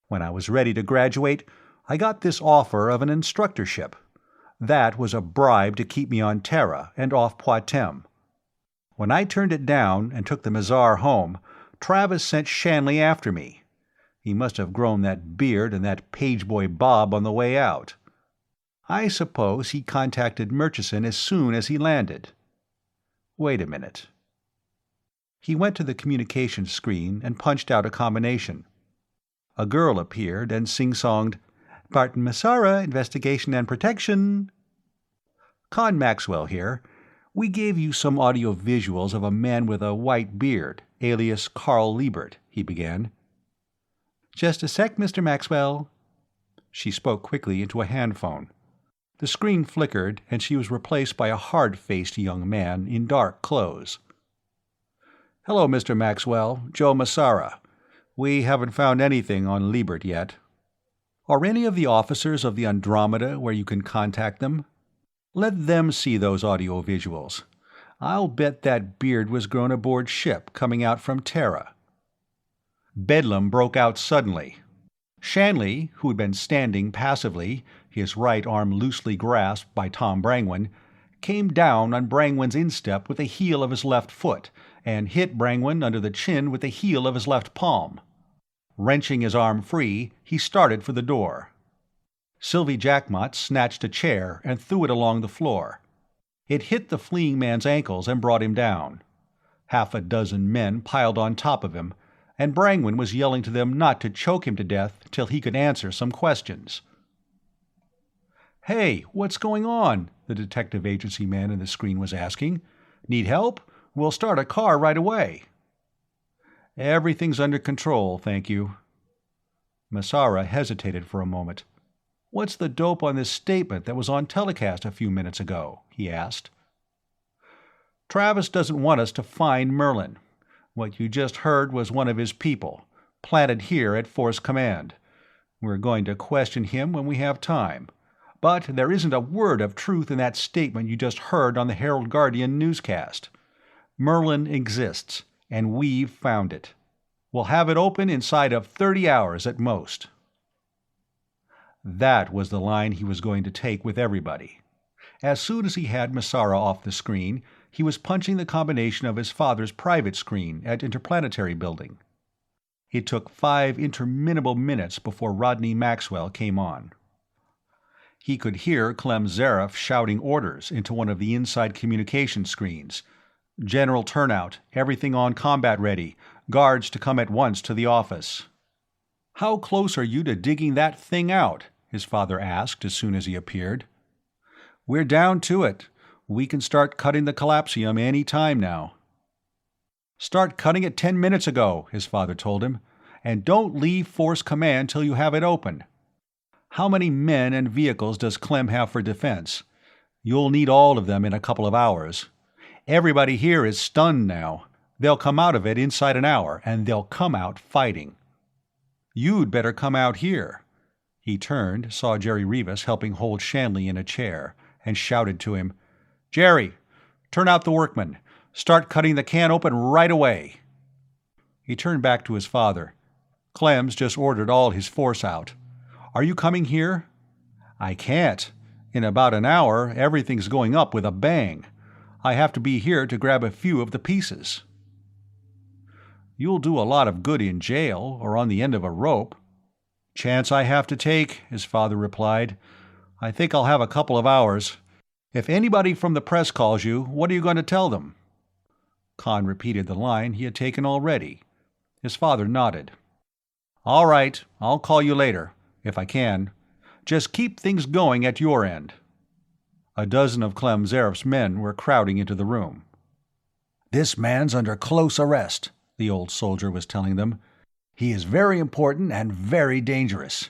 When I was ready to graduate, I got this offer of an instructorship. That was a bribe to keep me on Terra and off Poitem. When I turned it down and took the Mazar home, Travis sent Shanley after me. He must have grown that beard and that pageboy bob on the way out. I suppose he contacted Murchison as soon as he landed. Wait a minute. He went to the communications screen and punched out a combination. A girl appeared and sing-songed, Barton Massara, Investigation and Protection. Con Maxwell here. We gave you some audio visuals of a man with a white beard, alias Carl Liebert, he began. Just a sec, Mr. Maxwell. She spoke quickly into a handphone. The screen flickered, and she was replaced by a hard-faced young man in dark clothes. Hello, Mr. Maxwell. Joe Massara. We haven't found anything on Liebert yet. Are any of the officers of the Andromeda where you can contact them? Let them see those audio visuals. I'll bet that beard was grown aboard ship coming out from Terra. Bedlam broke out suddenly. Shanley, who had been standing passively, his right arm loosely grasped by Tom Brangwen, came down on Brangwen's instep with the heel of his left foot and hit Brangwen under the chin with the heel of his left palm. Wrenching his arm free, he started for the door. Sylvie Jackmott snatched a chair and threw it along the floor. It hit the fleeing man's ankles and brought him down. Half a dozen men piled on top of him, and Brangwen was yelling to them not to choke him to death till he could answer some questions. "Hey, what's going on?" the detective agency man in the screen was asking. "Need help? We'll start a car right away." "Everything's under control, thank you." Massara hesitated for a moment. "What's the dope on this statement that was on telecast a few minutes ago?" he asked. "Travis doesn't want us to find Merlin. What you just heard was one of his people, planted here at Force Command. We're going to question him when we have time. But there isn't a word of truth in that statement you just heard on the Herald Guardian newscast. Merlin exists, and we've found it. We'll have it open inside of 30 hours at most." That was the line he was going to take with everybody. As soon as he had Massara off the screen, he was punching the combination of his father's private screen at Interplanetary Building. It took 5 interminable minutes before Rodney Maxwell came on. He could hear Clem Zaref shouting orders into one of the inside communication screens, General turnout, everything on combat ready, guards to come at once to the office. How close are you to digging that thing out? His father asked as soon as he appeared. We're down to it. We can start cutting the collapsium any time now. Start cutting it 10 minutes ago, his father told him, and don't leave Force Command till you have it open. How many men and vehicles does Clem have for defense? You'll need all of them in a couple of hours. Everybody here is stunned now. They'll come out of it inside an hour, and they'll come out fighting. You'd better come out here. He turned, saw Jerry Rivas helping hold Shanley in a chair, and shouted to him, Jerry, turn out the workmen. Start cutting the can open right away. He turned back to his father. Clem's just ordered all his force out. Are you coming here? I can't. In about an hour, everything's going up with a bang. I have to be here to grab a few of the pieces. You'll do a lot of good in jail or on the end of a rope. Chance I have to take, his father replied. I think I'll have a couple of hours. If anybody from the press calls you, what are you going to tell them? Khan repeated the line he had taken already. His father nodded. All right, I'll call you later, if I can. Just keep things going at your end. A dozen of Clem Zareff's men were crowding into the room. This man's under close arrest, the old soldier was telling them. He is very important and very dangerous.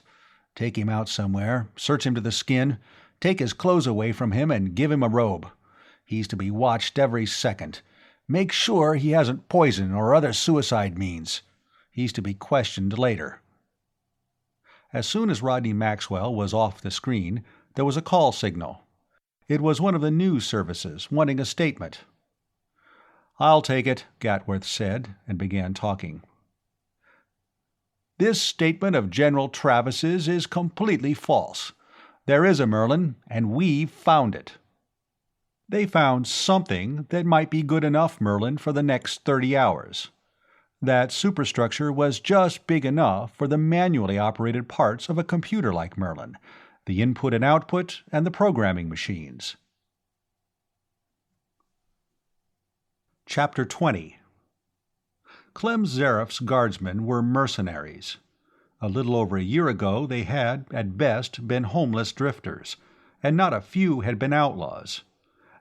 Take him out somewhere, search him to the skin, take his clothes away from him and give him a robe. He's to be watched every second. Make sure he hasn't poison or other suicide means. He's to be questioned later. As soon as Rodney Maxwell was off the screen, there was a call signal. It was one of the news services, wanting a statement. I'll take it, Gatworth said, and began talking. This statement of General Travis's is completely false. There is a Merlin, and we've found it. They found something that might be good enough Merlin for the next 30 hours. That superstructure was just big enough for the manually operated parts of a computer like Merlin, the input and output, and the programming machines. Chapter 20. Clem Zareff's guardsmen were mercenaries. A little over a year ago they had, at best, been homeless drifters, and not a few had been outlaws.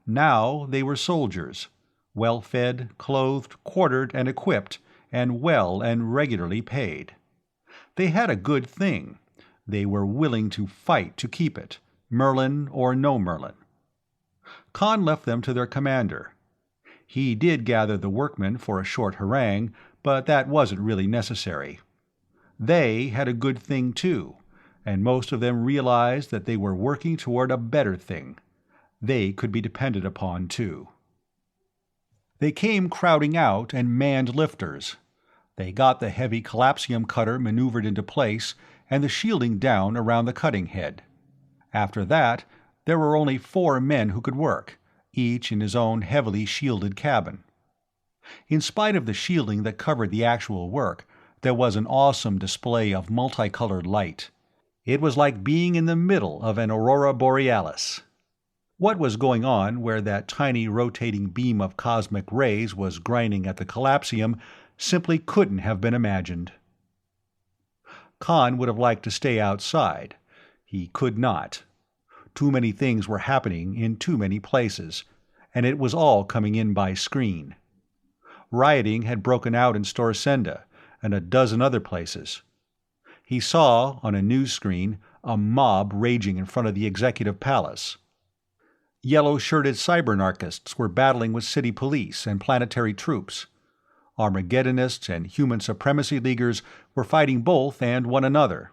Now they were soldiers, well-fed, clothed, quartered, and equipped, and well and regularly paid. They had a good thing. They were willing to fight to keep it, Merlin or no Merlin. Khan left them to their commander. He did gather the workmen for a short harangue, but that wasn't really necessary. They had a good thing too, and most of them realized that they were working toward a better thing. They could be depended upon too. They came crowding out and manned lifters. They got the heavy collapsium cutter maneuvered into place and the shielding down around the cutting head. After that, there were only 4 men who could work, each in his own heavily shielded cabin. In spite of the shielding that covered the actual work, there was an awesome display of multicolored light. It was like being in the middle of an aurora borealis. What was going on where that tiny rotating beam of cosmic rays was grinding at the collapsium simply couldn't have been imagined. Khan would have liked to stay outside. He could not. Too many things were happening in too many places, and it was all coming in by screen. Rioting had broken out in Storsenda and a dozen other places. He saw, on a news screen, a mob raging in front of the executive palace. Yellow-shirted cybernarchists were battling with city police and planetary troops. Armageddonists and human supremacy leaguers were fighting both and one another.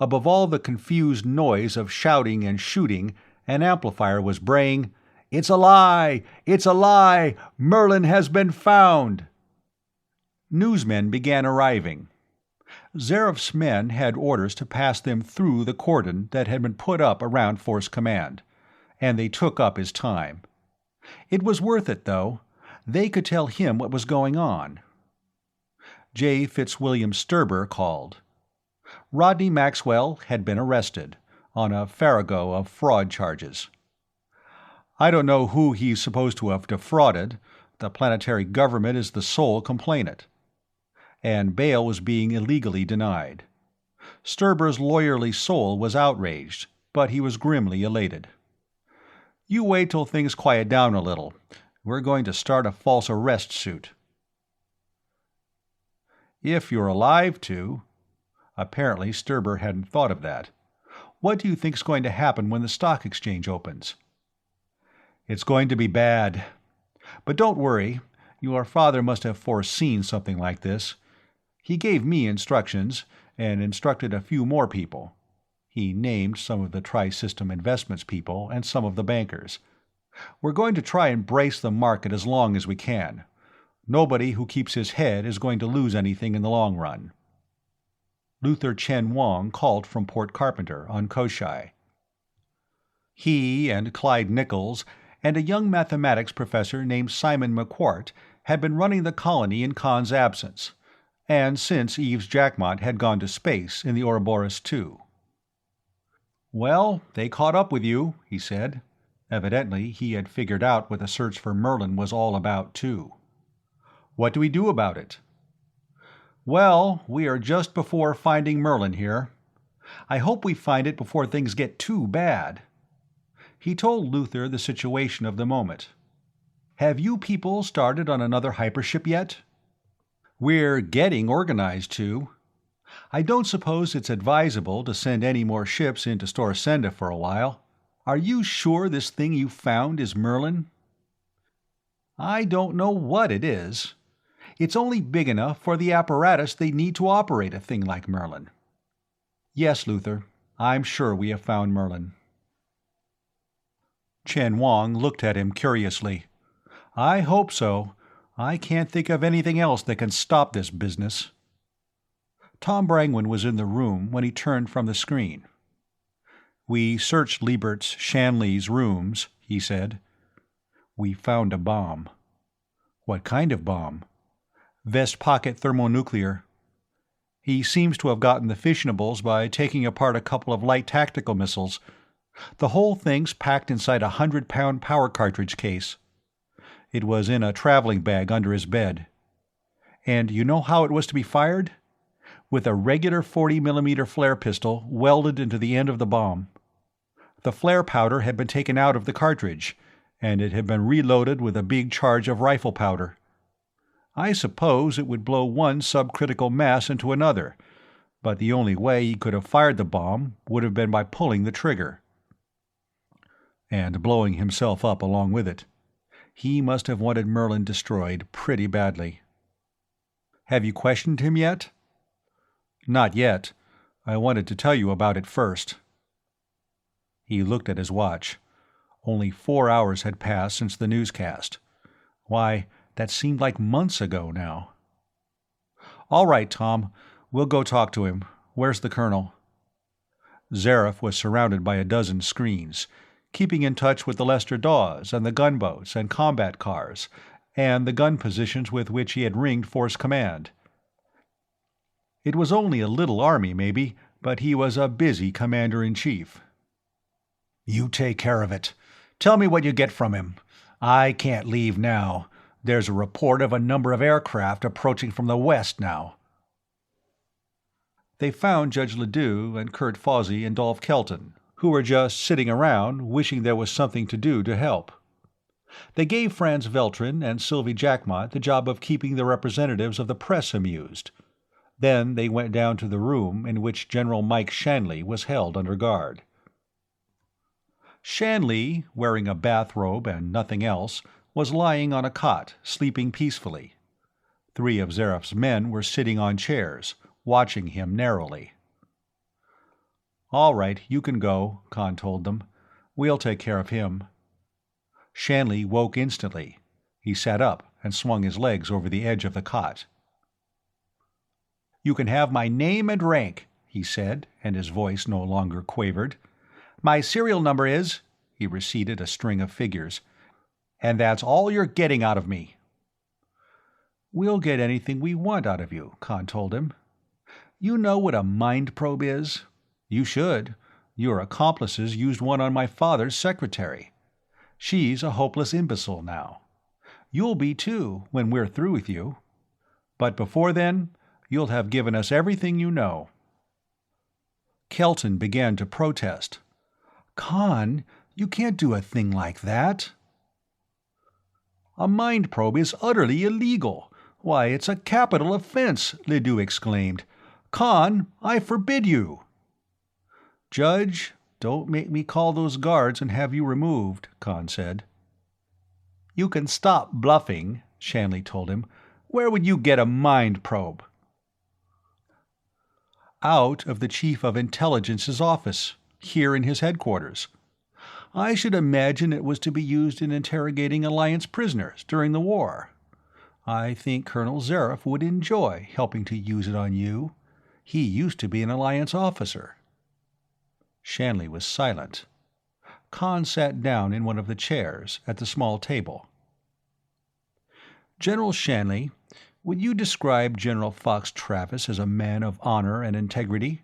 Above all the confused noise of shouting and shooting, an amplifier was braying, "It's a lie! It's a lie! Merlin has been found!" Newsmen began arriving. Zareff's men had orders to pass them through the cordon that had been put up around Force Command, and they took up his time. It was worth it, though. They could tell him what was going on. J. Fitzwilliam Sturber called. Rodney Maxwell had been arrested, on a farrago of fraud charges. I don't know who he's supposed to have defrauded, The planetary government is the sole complainant. And bail was being illegally denied. Sturber's lawyerly soul was outraged, but he was grimly elated. You wait till things quiet down a little. We're going to start a false arrest suit. If you're alive to. Apparently Sturber hadn't thought of that. What do you think's going to happen when the stock exchange opens? It's going to be bad. But don't worry, your father must have foreseen something like this. He gave me instructions, and instructed a few more people. He named some of the Tri-System Investments people and some of the bankers. We're going to try and brace the market as long as we can. Nobody who keeps his head is going to lose anything in the long run. Luther Chen Wang called from Port Carpenter on Koshai. He and Clyde Nichols and a young mathematics professor named Simon McQuart had been running the colony in Khan's absence, and since Eves Jackmont had gone to space in the Ouroboros II. "Well, they caught up with you," he said. Evidently he had figured out what the search for Merlin was all about, too. "What do we do about it?" "Well, we are just before finding Merlin here. I hope we find it before things get too bad." He told Luther the situation of the moment. "Have you people started on another hypership yet?" "We're getting organized to. I don't suppose it's advisable to send any more ships into Storsenda for a while. Are you sure this thing you found is Merlin?" "I don't know what it is. It's only big enough for the apparatus they need to operate a thing like Merlin." "Yes, Luther, I'm sure we have found Merlin." Chen Wang looked at him curiously. "I hope so. I can't think of anything else that can stop this business." Tom Brangwyn was in the room when he turned from the screen. "We searched Liebert's Shanley's rooms," he said. "We found a bomb." "What kind of bomb?" "Vest pocket thermonuclear. He seems to have gotten the fissionables by taking apart a couple of light tactical missiles. The whole thing's packed inside a 100-pound power cartridge case. It was in a traveling bag under his bed. And you know how it was to be fired? With a regular 40mm flare pistol welded into the end of the bomb. The flare powder had been taken out of the cartridge, and it had been reloaded with a big charge of rifle powder. I suppose it would blow one subcritical mass into another, but the only way he could have fired the bomb would have been by pulling the trigger. And blowing himself up along with it. He must have wanted Merlin destroyed pretty badly." "Have you questioned him yet?" "Not yet. I wanted to tell you about it first." He looked at his watch. Only 4 hours had passed since the newscast. Why, that seemed like months ago now. "All right, Tom. We'll go talk to him. Where's the colonel?" Zareth was surrounded by a dozen screens, keeping in touch with the Lester Dawes and the gunboats and combat cars, and the gun positions with which he had ringed Force Command. It was only a little army, maybe, but he was a busy commander-in-chief. "You take care of it. Tell me what you get from him. I can't leave now. There's a report of a number of aircraft approaching from the west now." They found Judge Ledoux and Kurt Fawsey and Dolph Kelton, who were just sitting around wishing there was something to do to help. They gave Franz Veltrin and Sylvie Jackmont the job of keeping the representatives of the press amused. Then they went down to the room in which General Mike Shanley was held under guard. Shanley, wearing a bathrobe and nothing else, was lying on a cot, sleeping peacefully. 3 of Zareth's men were sitting on chairs, watching him narrowly. "All right, you can go," Khan told them. "We'll take care of him." Shanley woke instantly. He sat up and swung his legs over the edge of the cot. "You can have my name and rank," he said, and his voice no longer quavered. "My serial number is—" he receded a string of figures. "And that's all you're getting out of me." "We'll get anything we want out of you," Khan told him. "You know what a mind probe is? You should. Your accomplices used one on my father's secretary. She's a hopeless imbecile now. You'll be too, when we're through with you. But before then, you'll have given us everything you know." Kelton began to protest. "Khan, you can't do a thing like that." "A mind probe is utterly illegal. Why, it's a capital offense," Ledoux exclaimed. "Khan, I forbid you." "Judge, don't make me call those guards and have you removed," Khan said. "You can stop bluffing," Shanley told him. "Where would you get a mind probe?" "Out of the Chief of Intelligence's office, here in his headquarters. I should imagine it was to be used in interrogating Alliance prisoners during the war. I think Colonel Zareff would enjoy helping to use it on you. He used to be an Alliance officer." Shanley was silent. Khan sat down in one of the chairs at the small table. "General Shanley, would you describe General Fox Travis as a man of honor and integrity?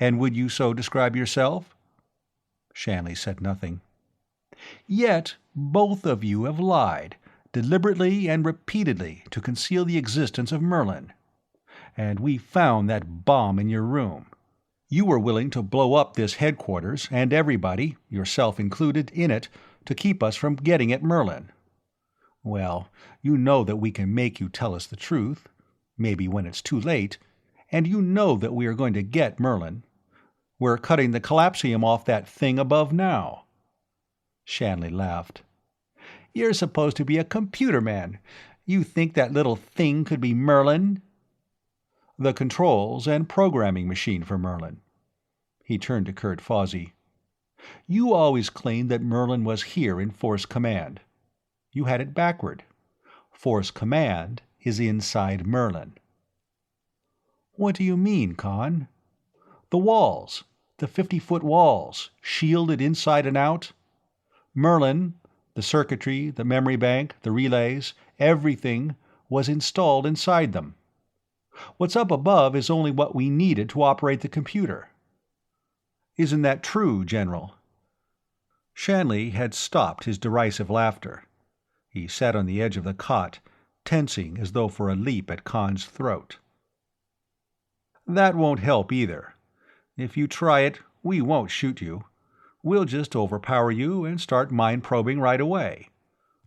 And would you so describe yourself?" Shanley said nothing. "Yet both of you have lied, deliberately and repeatedly, to conceal the existence of Merlin. And we found that bomb in your room. You were willing to blow up this headquarters and everybody, yourself included, in it, to keep us from getting at Merlin. Well, you know that we can make you tell us the truth, maybe when it's too late, and you know that we are going to get Merlin. We're cutting the collapsium off that thing above now." Shanley laughed. "You're supposed to be a computer man. You think that little thing could be Merlin?" "The controls and programming machine for Merlin." He turned to Kurt Fawsey. "You always claimed that Merlin was here in Force Command. You had it backward. Force Command is inside Merlin." "What do you mean, Khan?" "The walls. The 50-foot walls, shielded inside and out. Merlin, the circuitry, the memory bank, the relays, everything was installed inside them. What's up above is only what we needed to operate the computer." "Isn't that true, General?" Shanley had stopped his derisive laughter. He sat on the edge of the cot, tensing as though for a leap at Khan's throat. "That won't help either. If you try it, we won't shoot you. We'll just overpower you and start mind probing right away.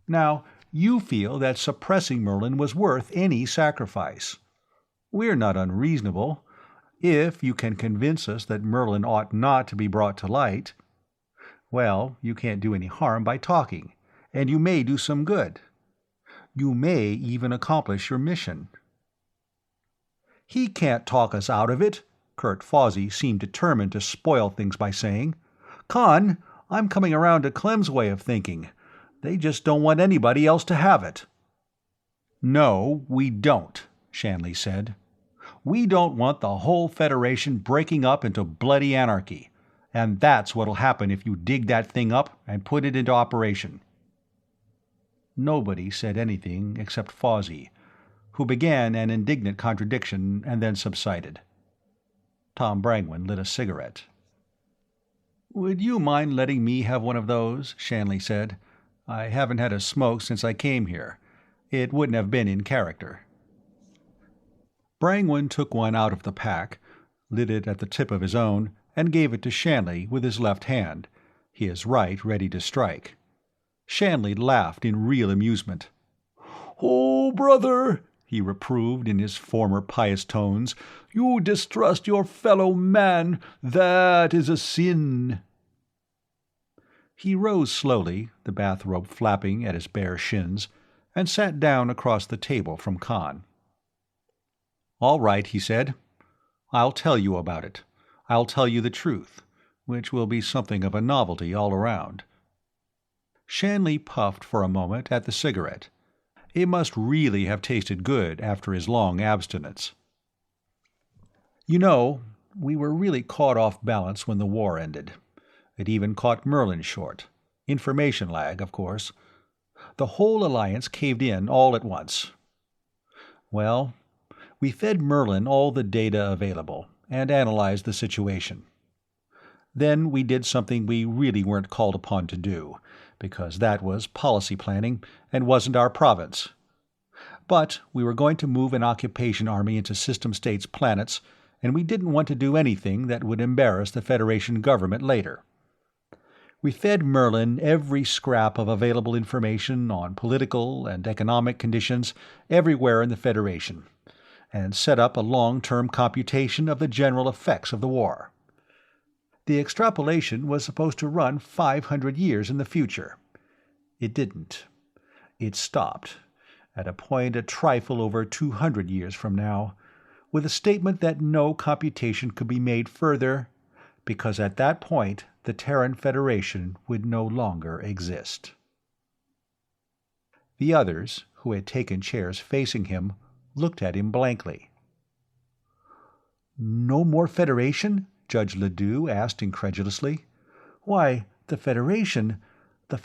Now, you feel that suppressing Merlin was worth any sacrifice. We're not unreasonable, if you can convince us that Merlin ought not to be brought to light. Well, you can't do any harm by talking, and you may do some good. You may even accomplish your mission." "He can't talk us out of it," Kurt Fawsey seemed determined to spoil things by saying. "Khan, I'm coming around to Clem's way of thinking. They just don't want anybody else to have it." "No, we don't," Shanley said. "We don't want the whole Federation breaking up into bloody anarchy, and that's what'll happen if you dig that thing up and put it into operation." Nobody said anything except Fawsey, who began an indignant contradiction and then subsided. Tom Brangwen lit a cigarette. "Would you mind letting me have one of those?" Shanley said. "I haven't had a smoke since I came here. It wouldn't have been in character." Brangwen took one out of the pack, lit it at the tip of his own, and gave it to Shanley with his left hand, his right ready to strike. Shanley laughed in real amusement. "Oh, brother," he reproved in his former pious tones, "you distrust your fellow man. That is a sin." He rose slowly, the bathrobe flapping at his bare shins, and sat down across the table from Khan. "All right," he said. "I'll tell you about it. I'll tell you the truth, which will be something of a novelty all around." Shanley puffed for a moment at the cigarette. It must really have tasted good after his long abstinence. "You know, we were really caught off balance when the war ended. It even caught Merlin short. Information lag, of course. The whole Alliance caved in all at once. Well, we fed Merlin all the data available and analyzed the situation. Then we did something we really weren't called upon to do, because that was policy planning and wasn't our province. But we were going to move an occupation army into System States planets, and we didn't want to do anything that would embarrass the Federation government later. We fed Merlin every scrap of available information on political and economic conditions everywhere in the Federation, and set up a long-term computation of the general effects of the war. The extrapolation was supposed to run 500 years in the future. It didn't. It stopped, at a point a trifle over 200 years from now, with a statement that no computation could be made further, because at that point the Terran Federation would no longer exist. The others, who had taken chairs facing him, looked at him blankly. "No more Federation?" Judge Ledoux asked incredulously. "Why, the Federation... The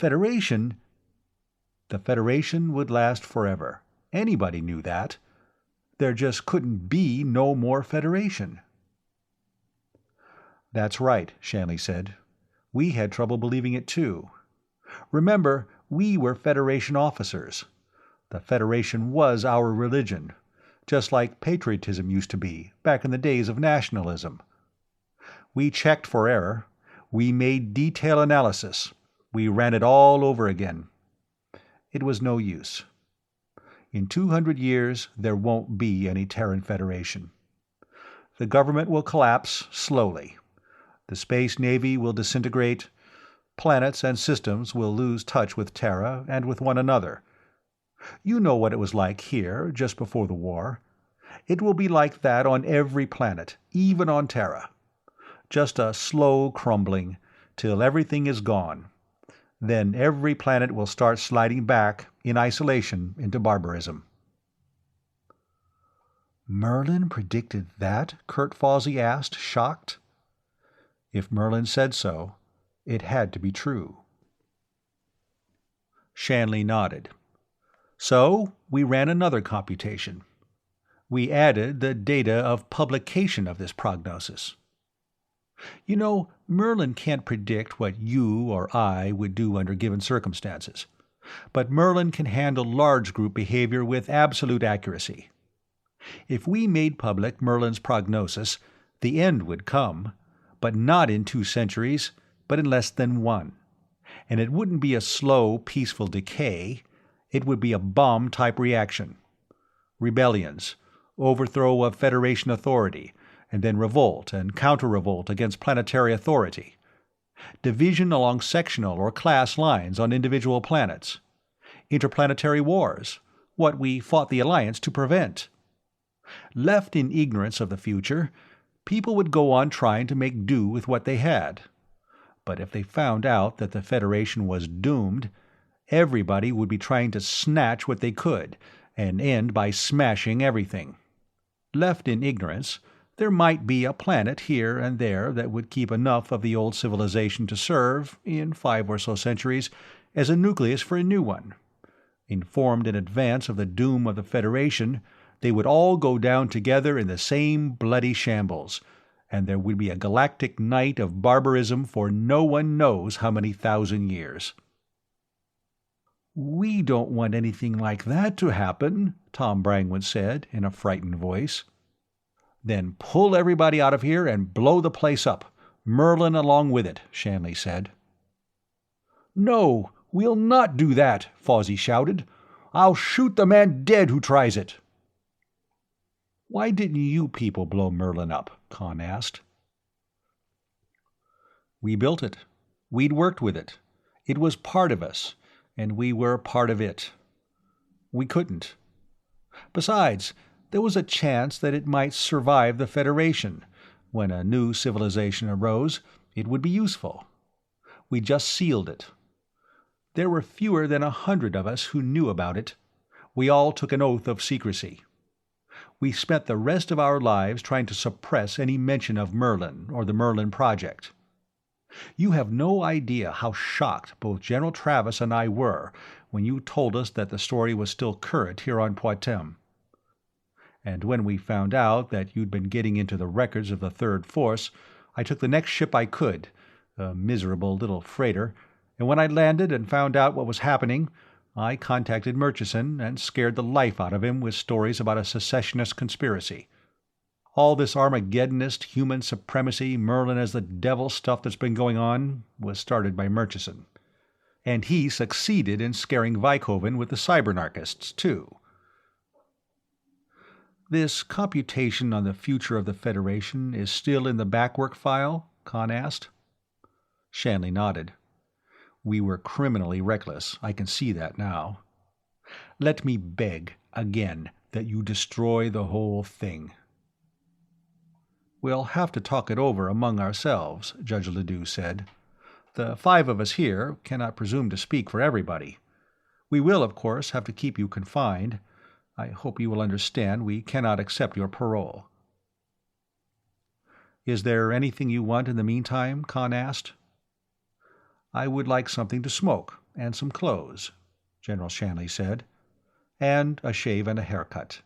Federation would last forever. Anybody knew that. There just couldn't be no more Federation." "That's right," Shanley said. "We had trouble believing it too. Remember, we were Federation officers. The Federation was our religion, just like patriotism used to be, back in the days of nationalism. We checked for error. We made detailed analysis. We ran it all over again. It was no use. In 200 years, there won't be any Terran Federation. The government will collapse slowly. The Space Navy will disintegrate. Planets and systems will lose touch with Terra and with one another. You know what it was like here, just before the war. It will be like that on every planet, even on Terra. Just a slow crumbling, till everything is gone. Then every planet will start sliding back, in isolation, into barbarism." "Merlin predicted that?" Kurt Fawsey asked, shocked. If Merlin said so, it had to be true. Shanley nodded. "So we ran another computation. We added the data of publication of this prognosis. You know, Merlin can't predict what you or I would do under given circumstances, but Merlin can handle large group behavior with absolute accuracy. If we made public Merlin's prognosis, the end would come, but not in 2 centuries, but in less than 1. And it wouldn't be a slow, peaceful decay. It would be a bomb-type reaction. Rebellions, overthrow of Federation authority, and then revolt and counter-revolt against planetary authority. Division along sectional or class lines on individual planets. Interplanetary wars, what we fought the Alliance to prevent. Left in ignorance of the future, people would go on trying to make do with what they had. But if they found out that the Federation was doomed, everybody would be trying to snatch what they could, and end by smashing everything. Left in ignorance, there might be a planet here and there that would keep enough of the old civilization to serve, in 5 or so centuries, as a nucleus for a new one. Informed in advance of the doom of the Federation, they would all go down together in the same bloody shambles, and there would be a galactic night of barbarism for no one knows how many thousand years." "We don't want anything like that to happen," Tom Brangwyn said in a frightened voice. "Then pull everybody out of here and blow the place up, Merlin along with it," Shanley said. "No, we'll not do that," Fawsey shouted. "I'll shoot the man dead who tries it." "Why didn't you people blow Merlin up?" Khan asked. "We built it. We'd worked with it. It was part of us, and we were part of it. We couldn't. Besides, there was a chance that it might survive the Federation. When a new civilization arose, it would be useful. We just sealed it. There were fewer than 100 of us who knew about it. We all took an oath of secrecy. We spent the rest of our lives trying to suppress any mention of Merlin or the Merlin Project. You have no idea how shocked both General Travis and I were when you told us that the story was still current here on Poitem. And when we found out that you'd been getting into the records of the Third Force, I took the next ship I could, a miserable little freighter, And when I landed and found out what was happening, I contacted Murchison and scared the life out of him with stories about a secessionist conspiracy. All this Armageddonist human supremacy, Merlin as the devil stuff that's been going on was started by Murchison. And he succeeded in scaring Vikhoven with the cybernarchists, too. This computation on the future of the Federation is still in the backwork file? Khan asked. Shanley nodded. We were criminally reckless. I can see that now. Let me beg, again, that you destroy the whole thing. We'll have to talk it over among ourselves, Judge Ledoux said. The 5 of us here cannot presume to speak for everybody. We will, of course, have to keep you confined. I hope you will understand we cannot accept your parole. Is there anything you want in the meantime? Khan asked. I would like something to smoke, and some clothes, General Shanley said, and a shave and a haircut.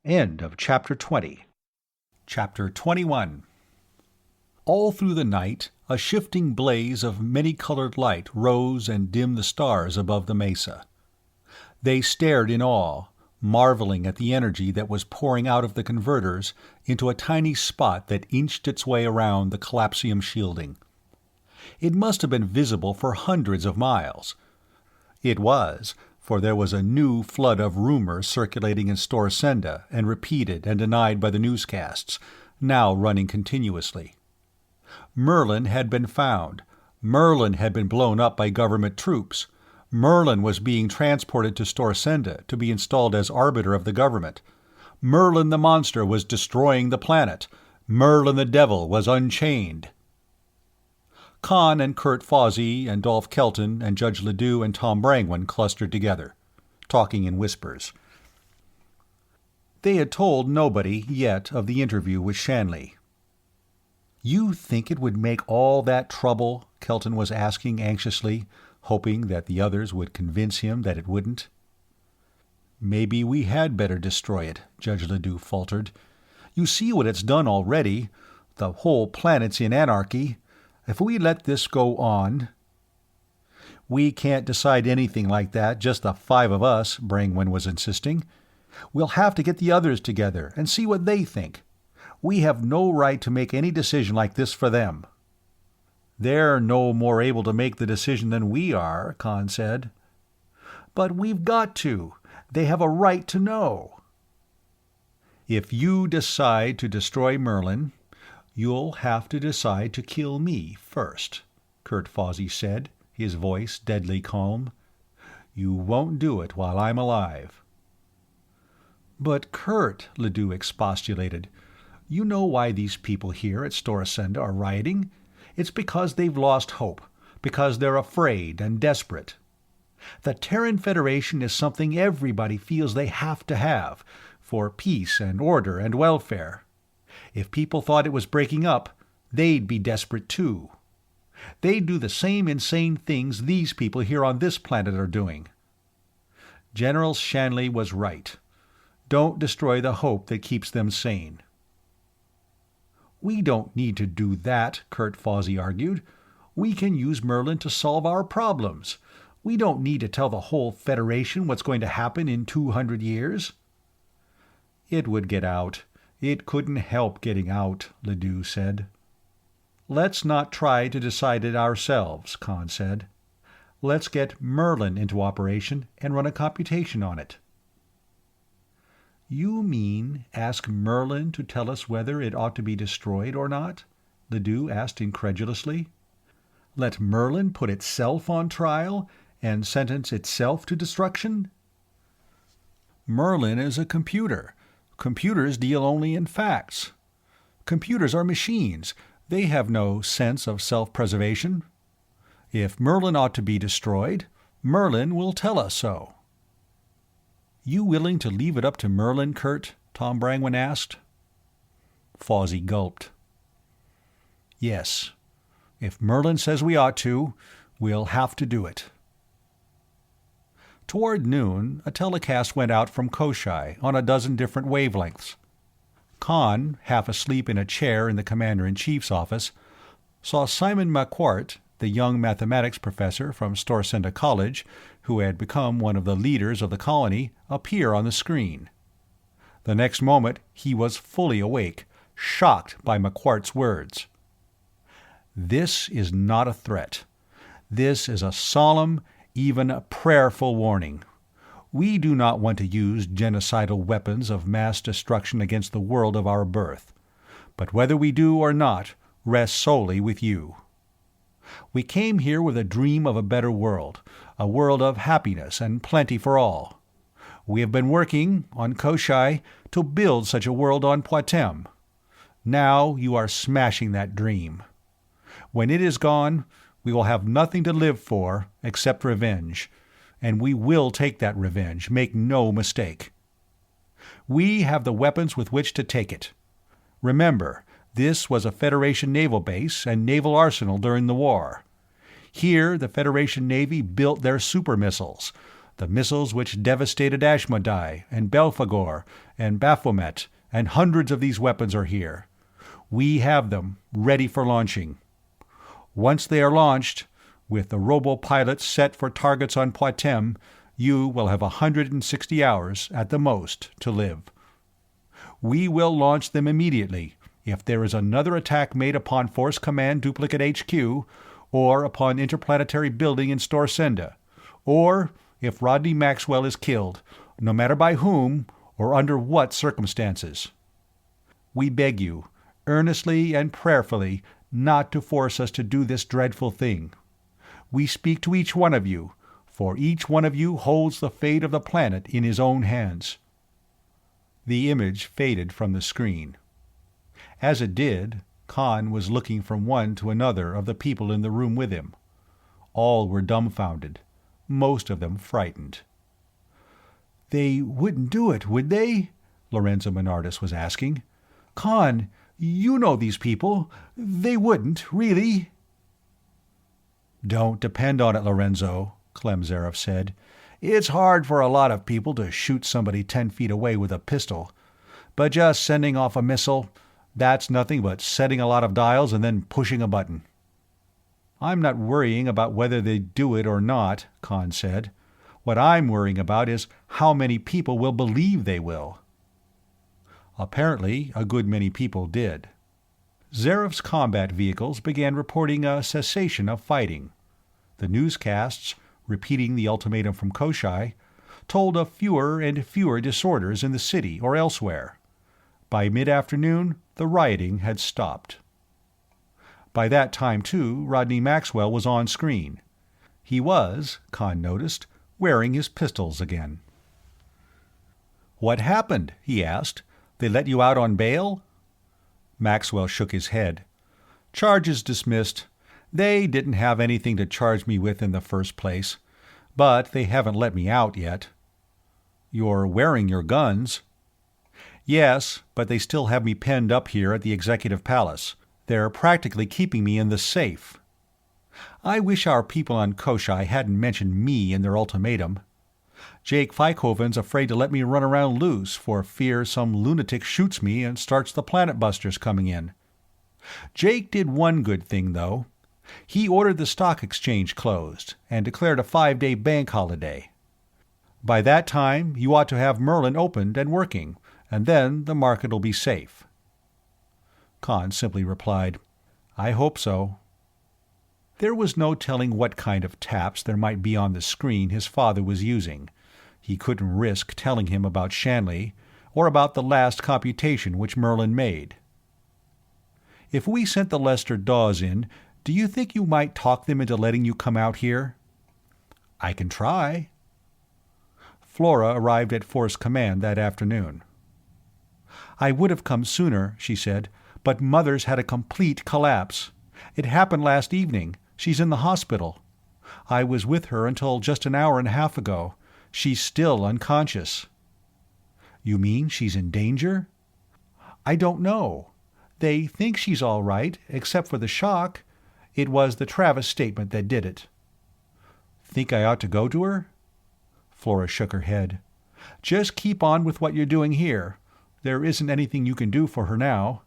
End of Chapter 20. Chapter 21. All through the night, a shifting blaze of many-colored light rose and dimmed the stars above the mesa. They stared in awe, marveling at the energy that was pouring out of the converters into a tiny spot that inched its way around the collapsium shielding. It must have been visible for hundreds of miles. It was, for there was a new flood of rumors circulating in Storsenda and repeated and denied by the newscasts, now running continuously. Merlin had been found. Merlin had been blown up by government troops. Merlin was being transported to Storsenda to be installed as arbiter of the government. Merlin the monster was destroying the planet. Merlin the devil was unchained. Khan and Kurt Fawsey and Dolph Kelton and Judge Ledoux and Tom Brangwyn clustered together, talking in whispers. They had told nobody yet of the interview with Shanley. "You think it would make all that trouble?" Kelton was asking anxiously, hoping that the others would convince him that it wouldn't. "Maybe we had better destroy it," Judge Ledoux faltered. "You see what it's done already. The whole planet's in anarchy. If we let this go on—" "We can't decide anything like that, just the 5 of us," Brangwyn was insisting. "We'll have to get the others together and see what they think. We have no right to make any decision like this for them." "They're no more able to make the decision than we are," Khan said. "But we've got to. They have a right to know." "If you decide to destroy Merlin, you'll have to decide to kill me first," Kurt Fawsey said, his voice deadly calm. "You won't do it while I'm alive." "But Kurt," Ledoux expostulated, "you know why these people here at Storsenda are rioting? It's because they've lost hope, because they're afraid and desperate. The Terran Federation is something everybody feels they have to have, for peace and order and welfare. If people thought it was breaking up, they'd be desperate too. They'd do the same insane things these people here on this planet are doing." General Shanley was right. Don't destroy the hope that keeps them sane. "We don't need to do that," Kurt Fawsey argued. "We can use Merlin to solve our problems. We don't need to tell the whole Federation what's going to happen in 200 years. "It would get out. It couldn't help getting out," Ledoux said. "Let's not try to decide it ourselves," Khan said. "Let's get Merlin into operation and run a computation on it." "You mean ask Merlin to tell us whether it ought to be destroyed or not?" Ledoux asked incredulously. "Let Merlin put itself on trial and sentence itself to destruction?" "Merlin is a computer. Computers deal only in facts. Computers are machines. They have no sense of self-preservation. If Merlin ought to be destroyed, Merlin will tell us so." "You willing to leave it up to Merlin, Kurt?" Tom Brangwyn asked. Fawsey gulped. "Yes. If Merlin says we ought to, we'll have to do it." Toward noon, a telecast went out from Koshai on a dozen different wavelengths. Khan, half asleep in a chair in the Commander-in-Chief's office, saw Simon McQuart, the young mathematics professor from Storsenda College, who had become one of the leaders of the colony, appear on the screen. The next moment he was fully awake, shocked by McQuart's words. This is not a threat. This is a solemn, even a prayerful warning. We do not want to use genocidal weapons of mass destruction against the world of our birth. But whether we do or not rests solely with you. We came here with a dream of a better world, a world of happiness and plenty for all. We have been working, on Koshai, to build such a world on Poitem. Now you are smashing that dream. When it is gone, we will have nothing to live for except revenge, and we will take that revenge, make no mistake. We have the weapons with which to take it. Remember, this was a Federation naval base and naval arsenal during the war. Here the Federation Navy built their super missiles, the missiles which devastated Ashmodai and Belphegor and Baphomet, and hundreds of these weapons are here. We have them, ready for launching. Once they are launched, with the robo-pilots set for targets on Poitem, you will have 160 hours, at the most, to live. We will launch them immediately if there is another attack made upon Force Command Duplicate HQ, or upon Interplanetary Building in Storsenda, or if Rodney Maxwell is killed, no matter by whom or under what circumstances. We beg you, earnestly and prayerfully, not to force us to do this dreadful thing. We speak to each one of you, for each one of you holds the fate of the planet in his own hands." The image faded from the screen. As it did, Khan was looking from one to another of the people in the room with him. All were dumbfounded, most of them frightened. "They wouldn't do it, would they?" Lorenzo Menardis was asking. "Khan, you know these people. They wouldn't, really?" "Don't depend on it, Lorenzo," Clem Zareff said. "It's hard for a lot of people to shoot somebody 10 feet away with a pistol. But just sending off a missile, that's nothing but setting a lot of dials and then pushing a button." "I'm not worrying about whether they do it or not," Khan said. "What I'm worrying about is how many people will believe they will." Apparently, a good many people did. Zareff's combat vehicles began reporting a cessation of fighting. The newscasts, repeating the ultimatum from Koshai, told of fewer and fewer disorders in the city or elsewhere. By mid-afternoon, the rioting had stopped. By that time, too, Rodney Maxwell was on screen. He was, Khan noticed, wearing his pistols again. "What happened?" he asked. "They let you out on bail?" Maxwell shook his head. "Charges dismissed. They didn't have anything to charge me with in the first place. But they haven't let me out yet." "You're wearing your guns." "Yes, but they still have me penned up here at the Executive Palace. They're practically keeping me in the safe. I wish our people on Koshai hadn't mentioned me in their ultimatum. Jake Feikoven's afraid to let me run around loose for fear some lunatic shoots me and starts the Planet Busters coming in. Jake did one good thing, though. He ordered the stock exchange closed and declared a 5-day bank holiday. By that time, you ought to have Merlin opened and working, and then the market will be safe." Khan simply replied, "I hope so." There was no telling what kind of taps there might be on the screen his father was using. He couldn't risk telling him about Shanley, or about the last computation which Merlin made. "If we sent the Lester Dawes in, do you think you might talk them into letting you come out here?" "I can try." Flora arrived at Force Command that afternoon. "I would have come sooner," she said, "but Mother's had a complete collapse. It happened last evening. She's in the hospital. I was with her until just an hour and a half ago. She's still unconscious." "You mean she's in danger?" "I don't know. They think she's all right, except for the shock. It was the Travis statement that did it." "Think I ought to go to her?" Flora shook her head. "Just keep on with what you're doing here. There isn't anything you can do for her now."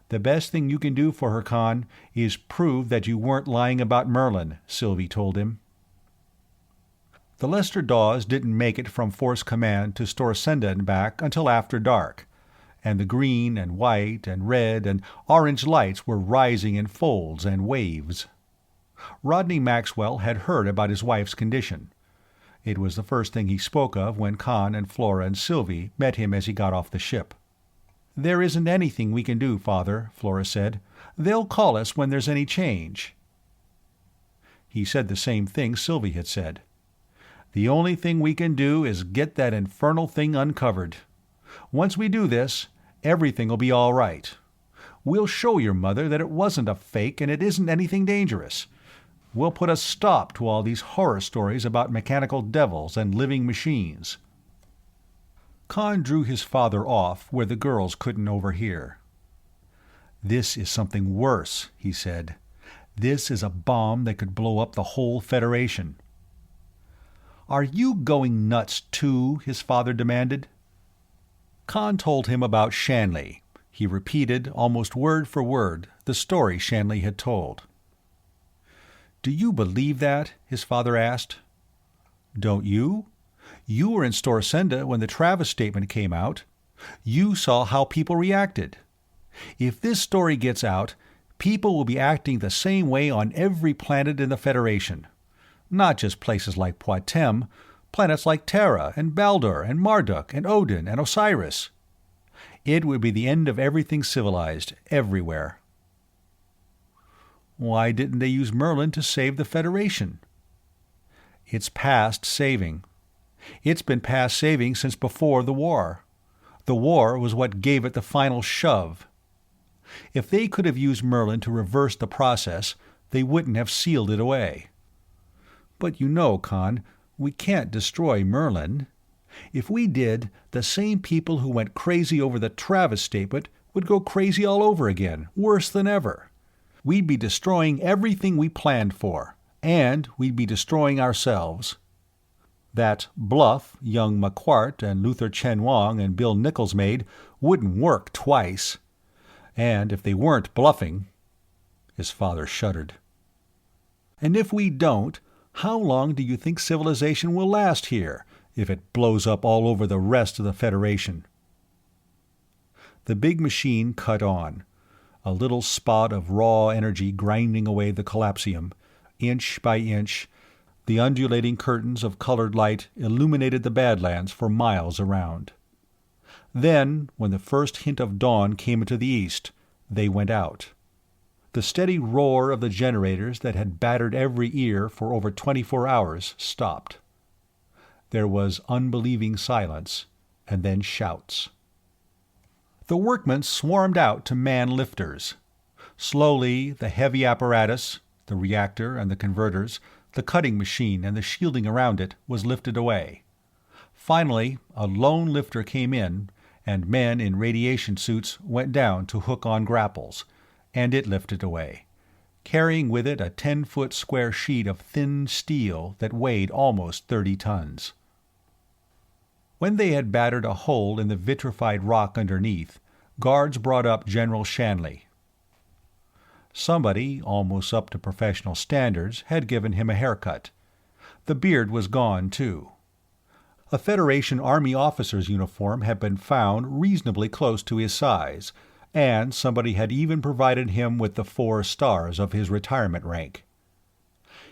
The best thing you can do for her, Con, is prove that you weren't lying about Merlin, Sylvie told him. The Lester Dawes didn't make it from Force Command to Storsenda and back until after dark, and the green and white and red and orange lights were rising in folds and waves. Rodney Maxwell had heard about his wife's condition. It was the first thing he spoke of when Con and Flora and Sylvie met him as he got off the ship. "There isn't anything we can do, Father," Flora said. "They'll call us when there's any change." He said the same thing Sylvie had said. "The only thing we can do is get that infernal thing uncovered. Once we do this, everything'll be all right. We'll show your mother that it wasn't a fake and it isn't anything dangerous. We'll put a stop to all these horror stories about mechanical devils and living machines." Khan drew his father off where the girls couldn't overhear. "This is something worse," he said. "This is a bomb that could blow up the whole Federation." "Are you going nuts too?" his father demanded. Khan told him about Shanley. He repeated, almost word for word, the story Shanley had told. "Do you believe that?" his father asked. "Don't you? You were in Storsenda when the Travis statement came out. You saw how people reacted. If this story gets out, people will be acting the same way on every planet in the Federation. Not just places like Poitem, planets like Terra and Baldur and Marduk and Odin and Osiris. It would be the end of everything civilized, everywhere." "Why didn't they use Merlin to save the Federation?" "It's past saving. It's been past saving since before the war. The war was what gave it the final shove. If they could have used Merlin to reverse the process, they wouldn't have sealed it away. But you know, Con, we can't destroy Merlin. If we did, the same people who went crazy over the Travis statement would go crazy all over again, worse than ever. We'd be destroying everything we planned for, and we'd be destroying ourselves. That bluff young McQuart and Luther Chen Wang and Bill Nichols made wouldn't work twice. And if they weren't bluffing—" His father shuddered. "And if we don't, how long do you think civilization will last here, if it blows up all over the rest of the Federation?" The big machine cut on, a little spot of raw energy grinding away the collapsium. Inch by inch, the undulating curtains of colored light illuminated the Badlands for miles around. Then, when the first hint of dawn came into the east, they went out. The steady roar of the generators that had battered every ear for over 24 hours stopped. There was unbelieving silence, and then shouts. The workmen swarmed out to man lifters. Slowly, the heavy apparatus, the reactor and the converters, the cutting machine and the shielding around it, was lifted away. Finally, a lone lifter came in, and men in radiation suits went down to hook on grapples, and it lifted away, carrying with it a 10-foot square sheet of thin steel that weighed almost 30 tons. When they had battered a hole in the vitrified rock underneath, guards brought up General Shanley. Somebody, almost up to professional standards, had given him a haircut. The beard was gone, too. A Federation Army officer's uniform had been found reasonably close to his size, and somebody had even provided him with the 4 stars of his retirement rank.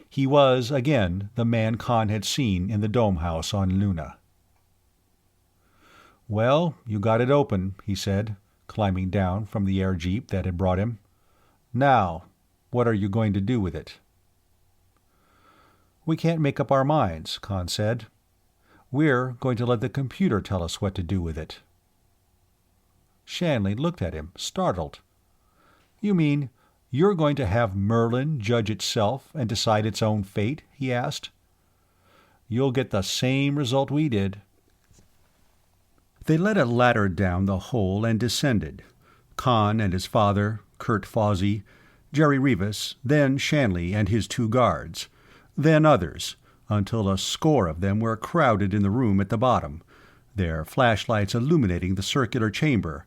He was, again, the man Khan had seen in the dome house on Luna. "Well, you got it open," he said, climbing down from the air jeep that had brought him. "Now, what are you going to do with it?" "We can't make up our minds," Khan said. "We're going to let the computer tell us what to do with it." Shanley looked at him, startled. "You mean you're going to have Merlin judge itself and decide its own fate?" he asked. "You'll get the same result we did." They let a ladder down the hole and descended. Khan and his father, Kurt Fawsey, Jerry Rivas, then Shanley and his 2 guards, then others, until a score of them were crowded in the room at the bottom, their flashlights illuminating the circular chamber,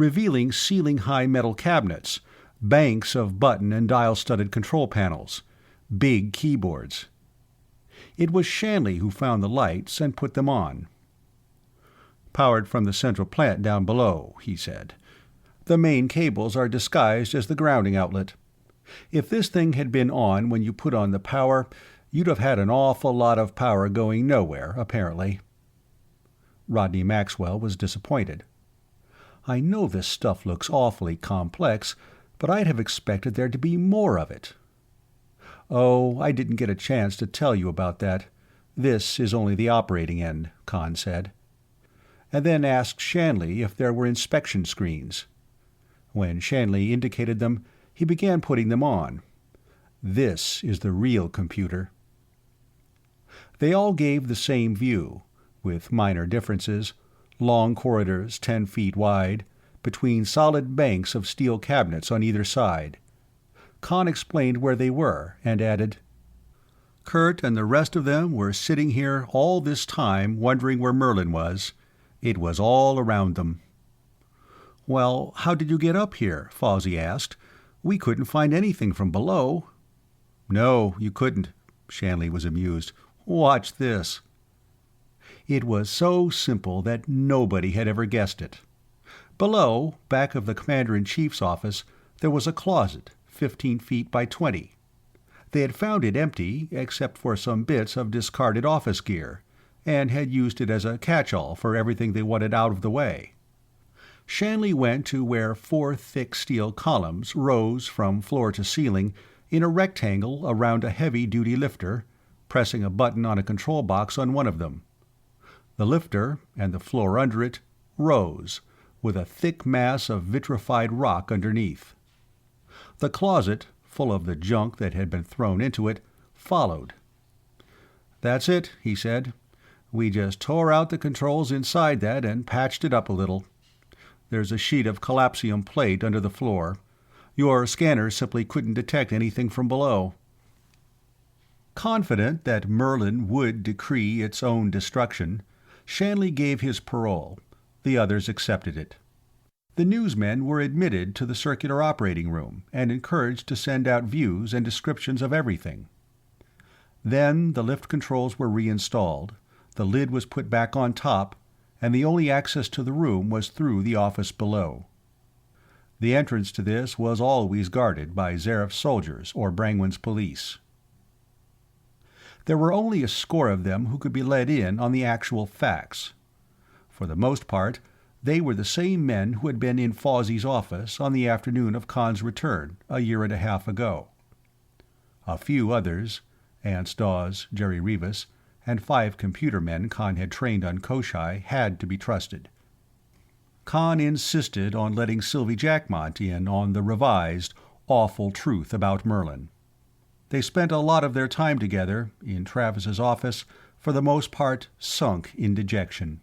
revealing ceiling-high metal cabinets, banks of button and dial-studded control panels, big keyboards. It was Shanley who found the lights and put them on. "Powered from the central plant down below," he said. "The main cables are disguised as the grounding outlet. If this thing had been on when you put on the power, you'd have had an awful lot of power going nowhere, apparently." Rodney Maxwell was disappointed. "I know this stuff looks awfully complex, but I'd have expected there to be more of it." "Oh, I didn't get a chance to tell you about that. This is only the operating end," Khan said. And then asked Shanley if there were inspection screens. When Shanley indicated them, he began putting them on. "This is the real computer." They all gave the same view, with minor differences: long corridors 10 feet wide, between solid banks of steel cabinets on either side. Khan explained where they were, and added, "Kurt and the rest of them were sitting here all this time wondering where Merlin was. It was all around them." "Well, how did you get up here?" Fawsey asked. "We couldn't find anything from below." "No, you couldn't." Shanley was amused. "Watch this." It was so simple that nobody had ever guessed it. Below, back of the Commander-in-Chief's office, there was a closet, 15 feet by 20. They had found it empty, except for some bits of discarded office gear, and had used it as a catch-all for everything they wanted out of the way. Shanley went to where 4 thick steel columns rose from floor to ceiling in a rectangle around a heavy-duty lifter, pressing a button on a control box on one of them. The lifter, and the floor under it, rose, with a thick mass of vitrified rock underneath. The closet, full of the junk that had been thrown into it, followed. "That's it," he said. "We just tore out the controls inside that and patched it up a little. There's a sheet of collapsium plate under the floor. Your scanner simply couldn't detect anything from below." Confident that Merlin would decree its own destruction, Shanley gave his parole. The others accepted it. The newsmen were admitted to the circular operating room and encouraged to send out views and descriptions of everything. Then the lift controls were reinstalled, the lid was put back on top, and the only access to the room was through the office below. The entrance to this was always guarded by Zarif's soldiers or Brangwen's police. There were only a score of them who could be let in on the actual facts. For the most part, they were the same men who had been in Fawsey's office on the afternoon of Khan's return, a year and a half ago. A few others, Ance Dawes, Jerry Rivas, and 5 computer men Khan had trained on Koshai, had to be trusted. Khan insisted on letting Sylvie Jackmont in on the revised, awful truth about Merlin. They spent a lot of their time together, in Travis's office, for the most part sunk in dejection.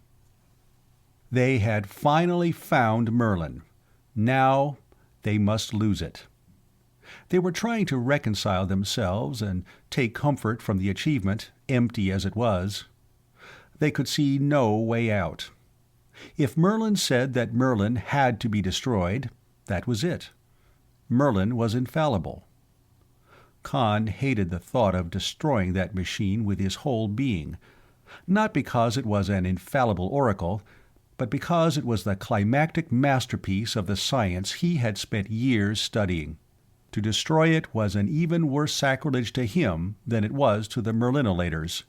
They had finally found Merlin. Now they must lose it. They were trying to reconcile themselves and take comfort from the achievement, empty as it was. They could see no way out. If Merlin said that Merlin had to be destroyed, that was it. Merlin was infallible. Khan hated the thought of destroying that machine with his whole being, not because it was an infallible oracle, but because it was the climactic masterpiece of the science he had spent years studying. To destroy it was an even worse sacrilege to him than it was to the Merlinolators.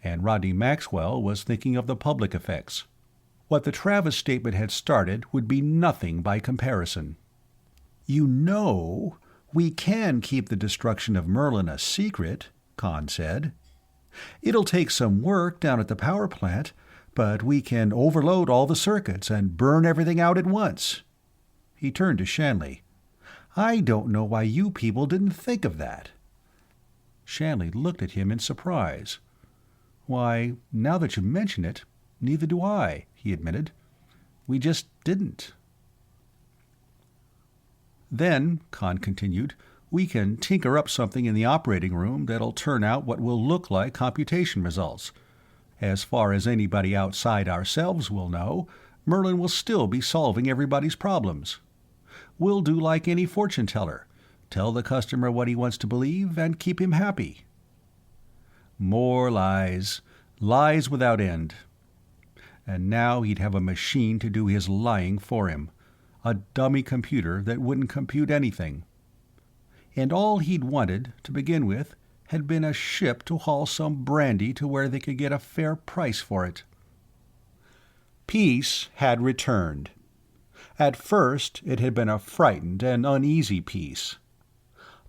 And Rodney Maxwell was thinking of the public effects. What the Travis statement had started would be nothing by comparison. "You know, we can keep the destruction of Merlin a secret," Khan said. "It'll take some work down at the power plant, but we can overload all the circuits and burn everything out at once." He turned to Shanley. "I don't know why you people didn't think of that." Shanley looked at him in surprise. "Why, now that you mention it, neither do I," he admitted. "We just didn't." "Then," Khan continued, "we can tinker up something in the operating room that'll turn out what will look like computation results. As far as anybody outside ourselves will know, Merlin will still be solving everybody's problems. We'll do like any fortune teller. Tell the customer what he wants to believe and keep him happy. More lies. Lies without end. And now he'd have a machine to do his lying for him. A dummy computer that wouldn't compute anything. And all he'd wanted, to begin with, had been a ship to haul some brandy to where they could get a fair price for it. Peace had returned. At first it had been a frightened and uneasy peace.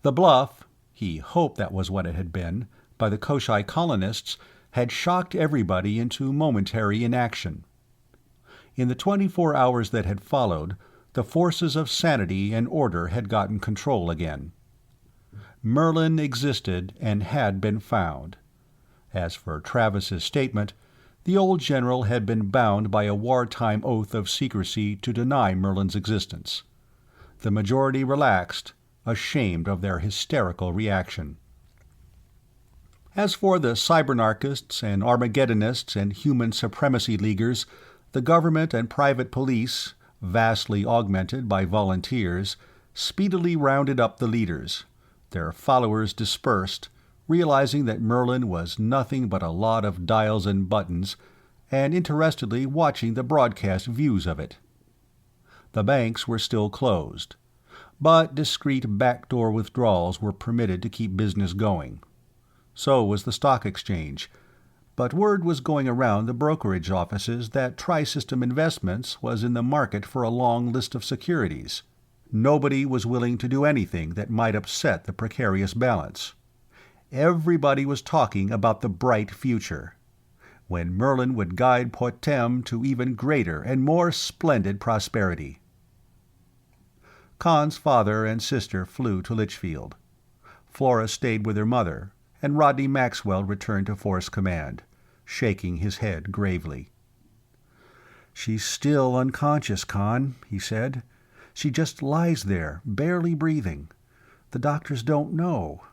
The bluff, he hoped that was what it had been, by the Koshai colonists had shocked everybody into momentary inaction. In the 24 hours that had followed, the forces of sanity and order had gotten control again. Merlin existed and had been found. As for Travis's statement, the old general had been bound by a wartime oath of secrecy to deny Merlin's existence. The majority relaxed, ashamed of their hysterical reaction. As for the cybernarchists and Armageddonists and human supremacy leaguers, the government and private police, vastly augmented by volunteers, speedily rounded up the leaders. Their followers dispersed, realizing that Merlin was nothing but a lot of dials and buttons, and interestedly watching the broadcast views of it. The banks were still closed, but discreet backdoor withdrawals were permitted to keep business going. So was the stock exchange, but word was going around the brokerage offices that Tri-System Investments was in the market for a long list of securities. Nobody was willing to do anything that might upset the precarious balance. Everybody was talking about the bright future, when Merlin would guide Potem to even greater and more splendid prosperity. Khan's father and sister flew to Litchfield. Flora stayed with her mother, and Rodney Maxwell returned to Force Command, shaking his head gravely. "She's still unconscious, Khan," he said. "She just lies there, barely breathing. The doctors don't know.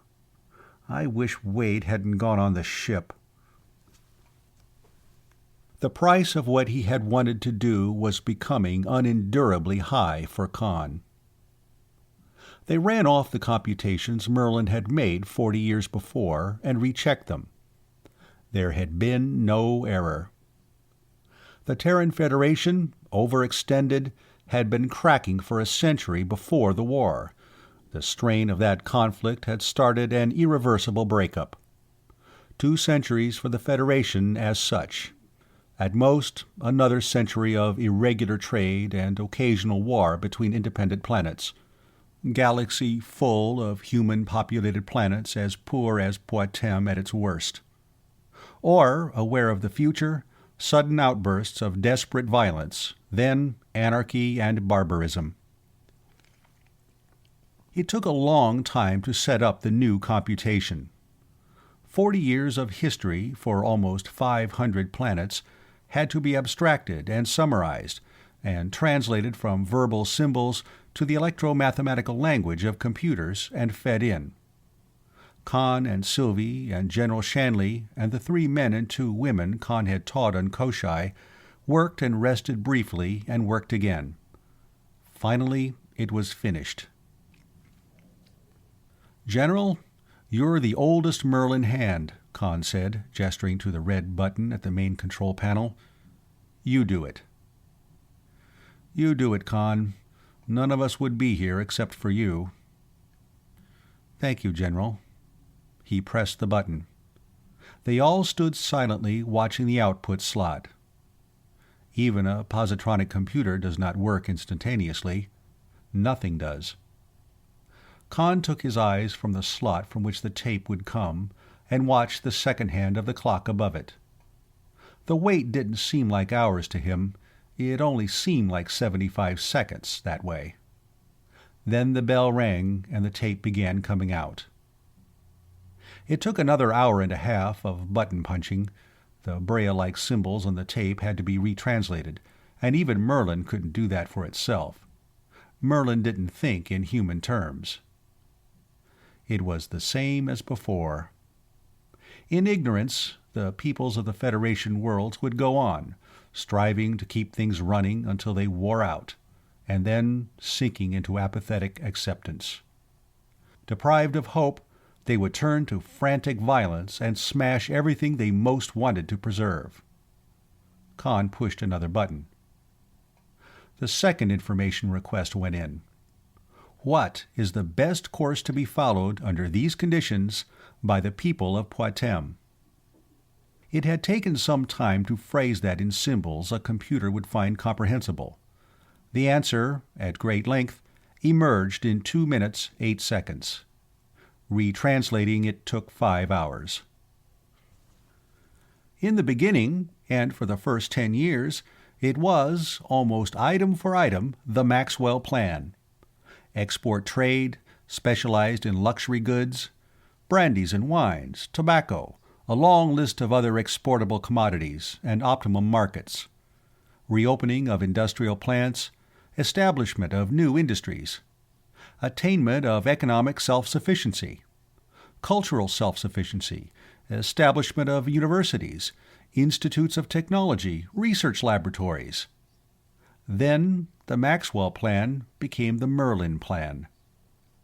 I wish Wade hadn't gone on the ship." The price of what he had wanted to do was becoming unendurably high for Khan. They ran off the computations Merlin had made 40 years before and rechecked them. There had been no error. The Terran Federation, overextended, had been cracking for a century before the war. The strain of that conflict had started an irreversible breakup. 2 centuries for the Federation as such. At most, another century of irregular trade and occasional war between independent planets. Galaxy full of human-populated planets as poor as Poitem at its worst. Or, aware of the future, sudden outbursts of desperate violence, then anarchy and barbarism. It took a long time to set up the new computation. 40 years of history for almost 500 planets had to be abstracted and summarized, and translated from verbal symbols to the electromathematical language of computers and fed in. Khan and Sylvie and General Shanley and the 3 men and 2 women Khan had taught on Koshai worked and rested briefly and worked again. Finally, it was finished. "General, you're the oldest Merlin hand," Khan said, gesturing to the red button at the main control panel. "You do it." "You do it, Khan. None of us would be here except for you." "Thank you, General." He pressed the button. They all stood silently watching the output slot. Even a positronic computer does not work instantaneously. Nothing does. Khan took his eyes from the slot from which the tape would come and watched the second hand of the clock above it. The wait didn't seem like hours to him. It only seemed like 75 seconds that way. Then the bell rang and the tape began coming out. It took another hour and a half of button punching. The Braille-like symbols on the tape had to be retranslated, and even Merlin couldn't do that for itself. Merlin didn't think in human terms. It was the same as before. In ignorance, the peoples of the Federation worlds would go on, striving to keep things running until they wore out, and then sinking into apathetic acceptance. Deprived of hope, they would turn to frantic violence and smash everything they most wanted to preserve. Khan pushed another button. The second information request went in. What is the best course to be followed under these conditions by the people of Poitem? It had taken some time to phrase that in symbols a computer would find comprehensible. The answer, at great length, emerged in 2 minutes, 8 seconds. Retranslating it took 5 hours. In the beginning, and for the first 10 years, it was, almost item for item, the Maxwell Plan. Export trade, specialized in luxury goods, brandies and wines, tobacco, a long list of other exportable commodities, and optimum markets. Reopening of industrial plants, establishment of new industries, attainment of economic self-sufficiency, cultural self-sufficiency, establishment of universities, institutes of technology, research laboratories. Then the Maxwell Plan became the Merlin Plan.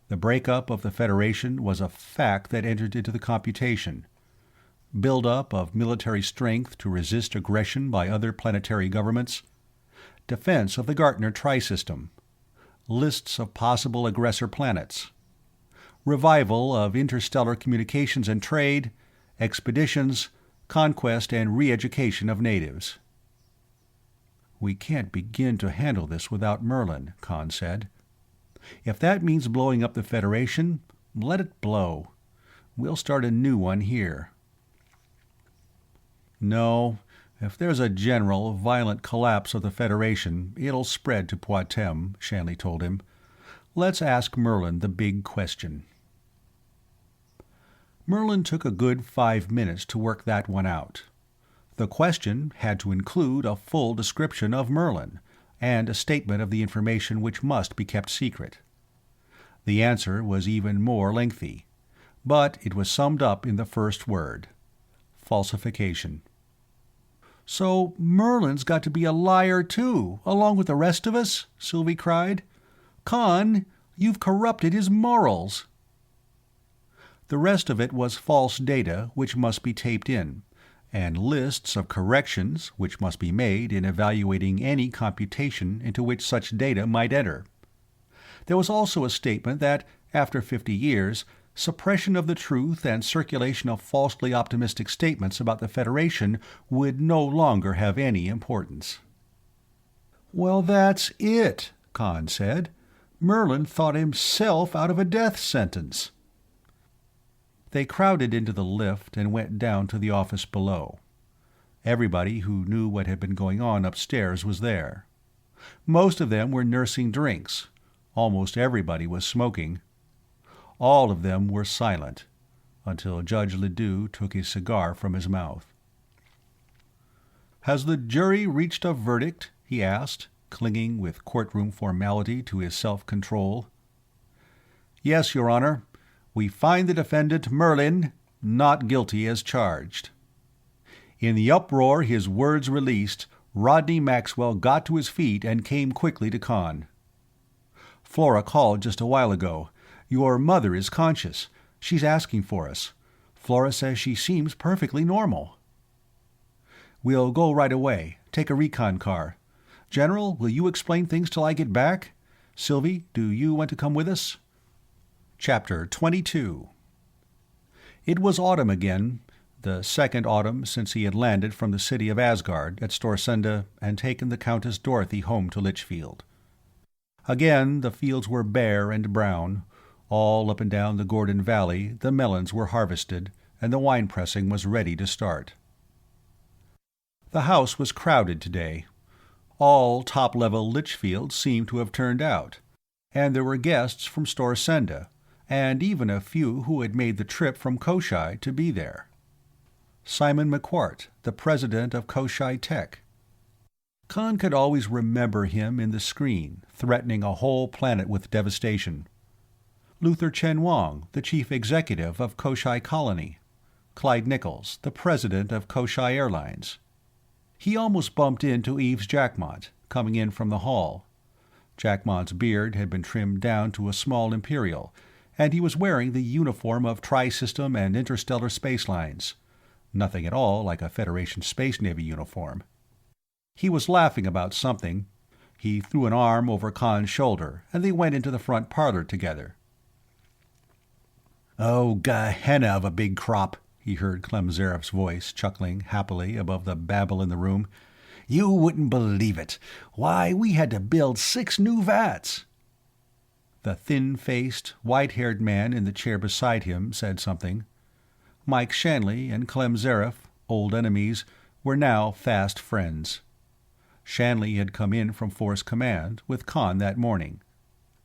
The breakup of the Federation was a fact that entered into the computation. Build-up of military strength to resist aggression by other planetary governments, defense of the Gartner Tri-System, lists of possible aggressor planets, revival of interstellar communications and trade, expeditions, conquest and re-education of natives. "We can't begin to handle this without Merlin," Khan said. "If that means blowing up the Federation, let it blow. We'll start a new one here." "No, if there's a general, violent collapse of the Federation, it'll spread to Poitem," Shanley told him. "Let's ask Merlin the big question." Merlin took a good 5 minutes to work that one out. The question had to include a full description of Merlin, and a statement of the information which must be kept secret. The answer was even more lengthy, but it was summed up in the first word: falsification. "So Merlin's got to be a liar too, along with the rest of us?" Sylvie cried. "Khan, you've corrupted his morals." The rest of it was false data which must be taped in, and lists of corrections which must be made in evaluating any computation into which such data might enter. There was also a statement that, after 50 years, suppression of the truth and circulation of falsely optimistic statements about the Federation would no longer have any importance. "Well, that's it," Khan said. "Merlin thought himself out of a death sentence." They crowded into the lift and went down to the office below. Everybody who knew what had been going on upstairs was there. Most of them were nursing drinks. Almost everybody was smoking. All of them were silent, until Judge Ledoux took his cigar from his mouth. "Has the jury reached a verdict?" he asked, clinging with courtroom formality to his self-control. "Yes, Your Honor. We find the defendant, Merlin, not guilty as charged." In the uproar his words released, Rodney Maxwell got to his feet and came quickly to Khan. "Flora called just a while ago. Your mother is conscious. She's asking for us. Flora says she seems perfectly normal." "We'll go right away. Take a recon car. General, will you explain things till I get back? Sylvie, do you want to come with us?" Chapter 22. It was autumn again, the second autumn since he had landed from the city of Asgard at Storsenda and taken the Countess Dorothy home to Litchfield. Again the fields were bare and brown. All up and down the Gordon Valley the melons were harvested, and the wine-pressing was ready to start. The house was crowded today. All top-level Litchfield seemed to have turned out, and there were guests from Storsenda, and even a few who had made the trip from Koshai to be there. Simon McQuart, the president of Koshai Tech. Khan could always remember him in the screen, threatening a whole planet with devastation. Luther Chen Wang, the chief executive of Koshai Colony. Clyde Nichols, the president of Koshai Airlines. He almost bumped into Eves Jackmont, coming in from the hall. Jackmont's beard had been trimmed down to a small imperial, and he was wearing the uniform of Tri-System and Interstellar Space Lines. Nothing at all like a Federation Space Navy uniform. He was laughing about something. He threw an arm over Khan's shoulder, and they went into the front parlor together. "Oh, Gehenna of a big crop," he heard Clem Zareff's voice chuckling happily above the babble in the room. "You wouldn't believe it. Why, we had to build 6 new vats." The thin-faced, white-haired man in the chair beside him said something. Mike Shanley and Clem Zareff, old enemies, were now fast friends. Shanley had come in from Force Command with Khan that morning.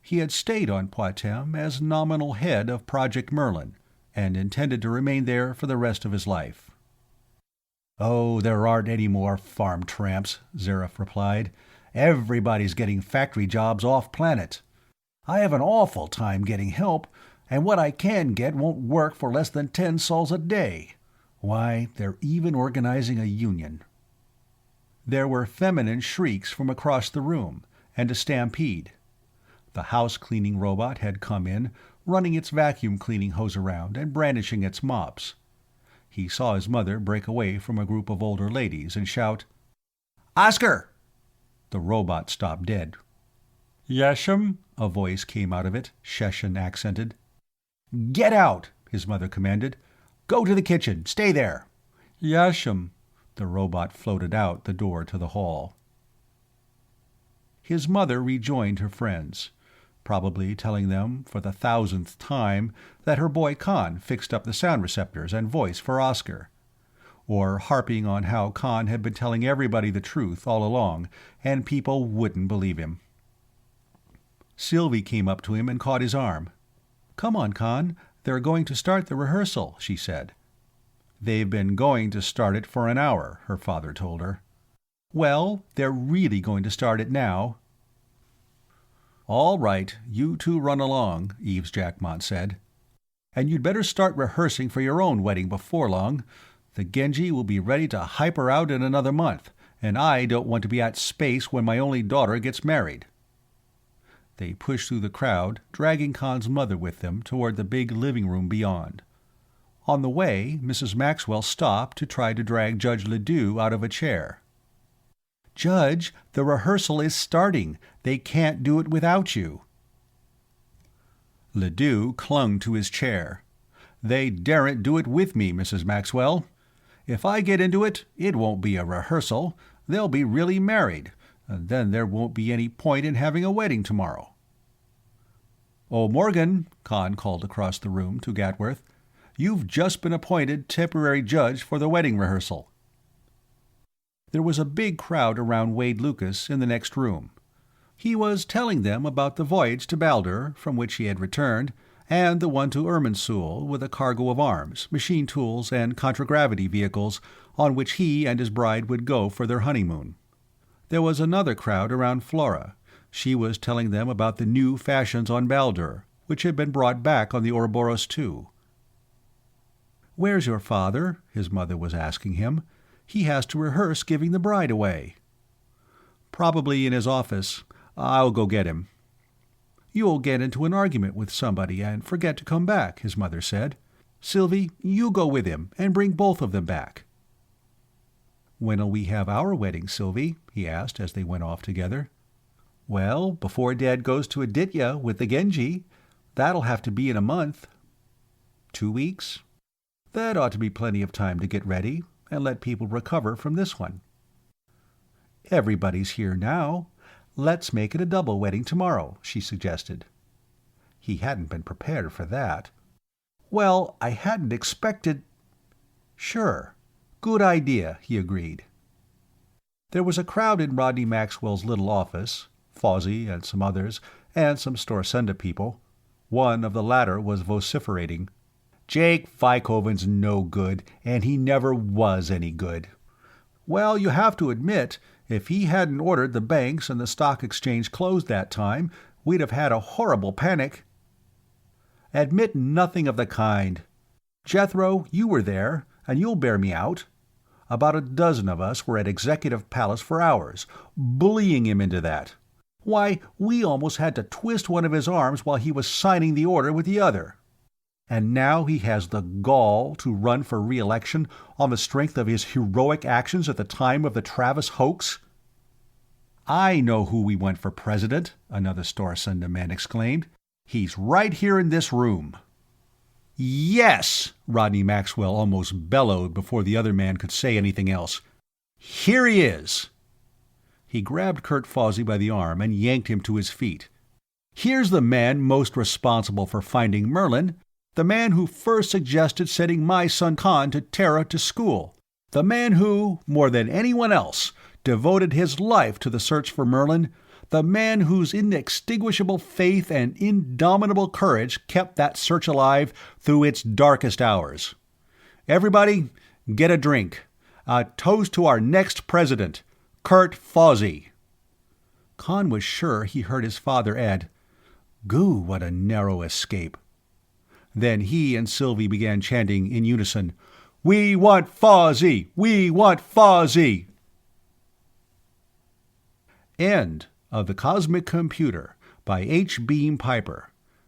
He had stayed on Poitem as nominal head of Project Merlin, and intended to remain there for the rest of his life. "Oh, there aren't any more farm tramps," Zareff replied. "Everybody's getting factory jobs off-planet. I have an awful time getting help, and what I can get won't work for less than 10 sols a day. Why, they're even organizing a union." There were feminine shrieks from across the room, and a stampede. The house-cleaning robot had come in, running its vacuum-cleaning hose around and brandishing its mops. He saw his mother break away from a group of older ladies and shout, "Oscar!" The robot stopped dead. "Yes'm?" a voice came out of it, Sheshan accented. "Get out!" his mother commanded. "Go to the kitchen. Stay there." "Yes'm." The robot floated out the door to the hall. His mother rejoined her friends, probably telling them for the 1000th time that her boy Khan fixed up the sound receptors and voice for Oscar, or harping on how Khan had been telling everybody the truth all along, and people wouldn't believe him. Sylvie came up to him and caught his arm. "Come on, Khan. They're going to start the rehearsal," she said. "They've been going to start it for an hour," her father told her. "Well, they're really going to start it now." "All right, you two run along," Eves Jackmont said. "And you'd better start rehearsing for your own wedding before long. The Genji will be ready to hyper out in another month, and I don't want to be at space when my only daughter gets married." They pushed through the crowd, dragging Khan's mother with them toward the big living room beyond. On the way, Mrs. Maxwell stopped to try to drag Judge Ledoux out of a chair. "Judge, the rehearsal is starting. They can't do it without you." Ledoux clung to his chair. "They daren't do it with me, Mrs. Maxwell. If I get into it, it won't be a rehearsal. They'll be really married, and then there won't be any point in having a wedding tomorrow." "Oh, Morgan," Khan called across the room to Gatworth, "you've just been appointed temporary judge for the wedding rehearsal." There was a big crowd around Wade Lucas in the next room. He was telling them about the voyage to Baldur, from which he had returned, and the one to Irminsul with a cargo of arms, machine tools, and contragravity vehicles on which he and his bride would go for their honeymoon. There was another crowd around Flora. She was telling them about the new fashions on Baldur, which had been brought back on the Ouroboros too. "Where's your father?" his mother was asking him. "He has to rehearse giving the bride away." "Probably in his office. I'll go get him." "You'll get into an argument with somebody and forget to come back," his mother said. "Sylvie, you go with him and bring both of them back." "When'll we have our wedding, Sylvie?" he asked as they went off together. "Well, before Dad goes to Aditya with the Genji. That'll have to be in a month." 2 weeks? That ought to be plenty of time to get ready and let people recover from this one. "Everybody's here now. Let's make it a double wedding tomorrow," she suggested. He hadn't been prepared for that. "Well, I hadn't expected—" "Sure. Good idea," he agreed. There was a crowd in Rodney Maxwell's little office, Fawsey and some others, and some Storsenda people. One of the latter was vociferating, "Jake Fikhoven's no good, and he never was any good. Well, you have to admit, if he hadn't ordered the banks and the stock exchange closed that time, we'd have had a horrible panic." "Admit nothing of the kind. Jethro, you were there, and you'll bear me out. About a dozen of us were at Executive Palace for hours, bullying him into that. Why, we almost had to twist one of his arms while he was signing the order with the other. And now he has the gall to run for re-election on the strength of his heroic actions at the time of the Travis hoax? I know who we want for president, another Star Sunda man exclaimed. He's right here in this room. Yes, Rodney Maxwell almost bellowed before the other man could say anything else. Here he is. He grabbed Kurt Fawsey by the arm and yanked him to his feet. Here's the man most responsible for finding Merlin, the man who first suggested sending my son Khan to Terra to school, the man who, more than anyone else, devoted his life to the search for Merlin, the man whose inextinguishable faith and indomitable courage kept that search alive through its darkest hours. Everybody, get a drink. A toast to our next president, Kurt Fawsey. Khan was sure he heard his father add, "Goo, what a narrow escape." Then he and Sylvie began chanting in unison, "We want Fawsey! We want Fawsey!" End of The Cosmic Computer by H. Beam Piper.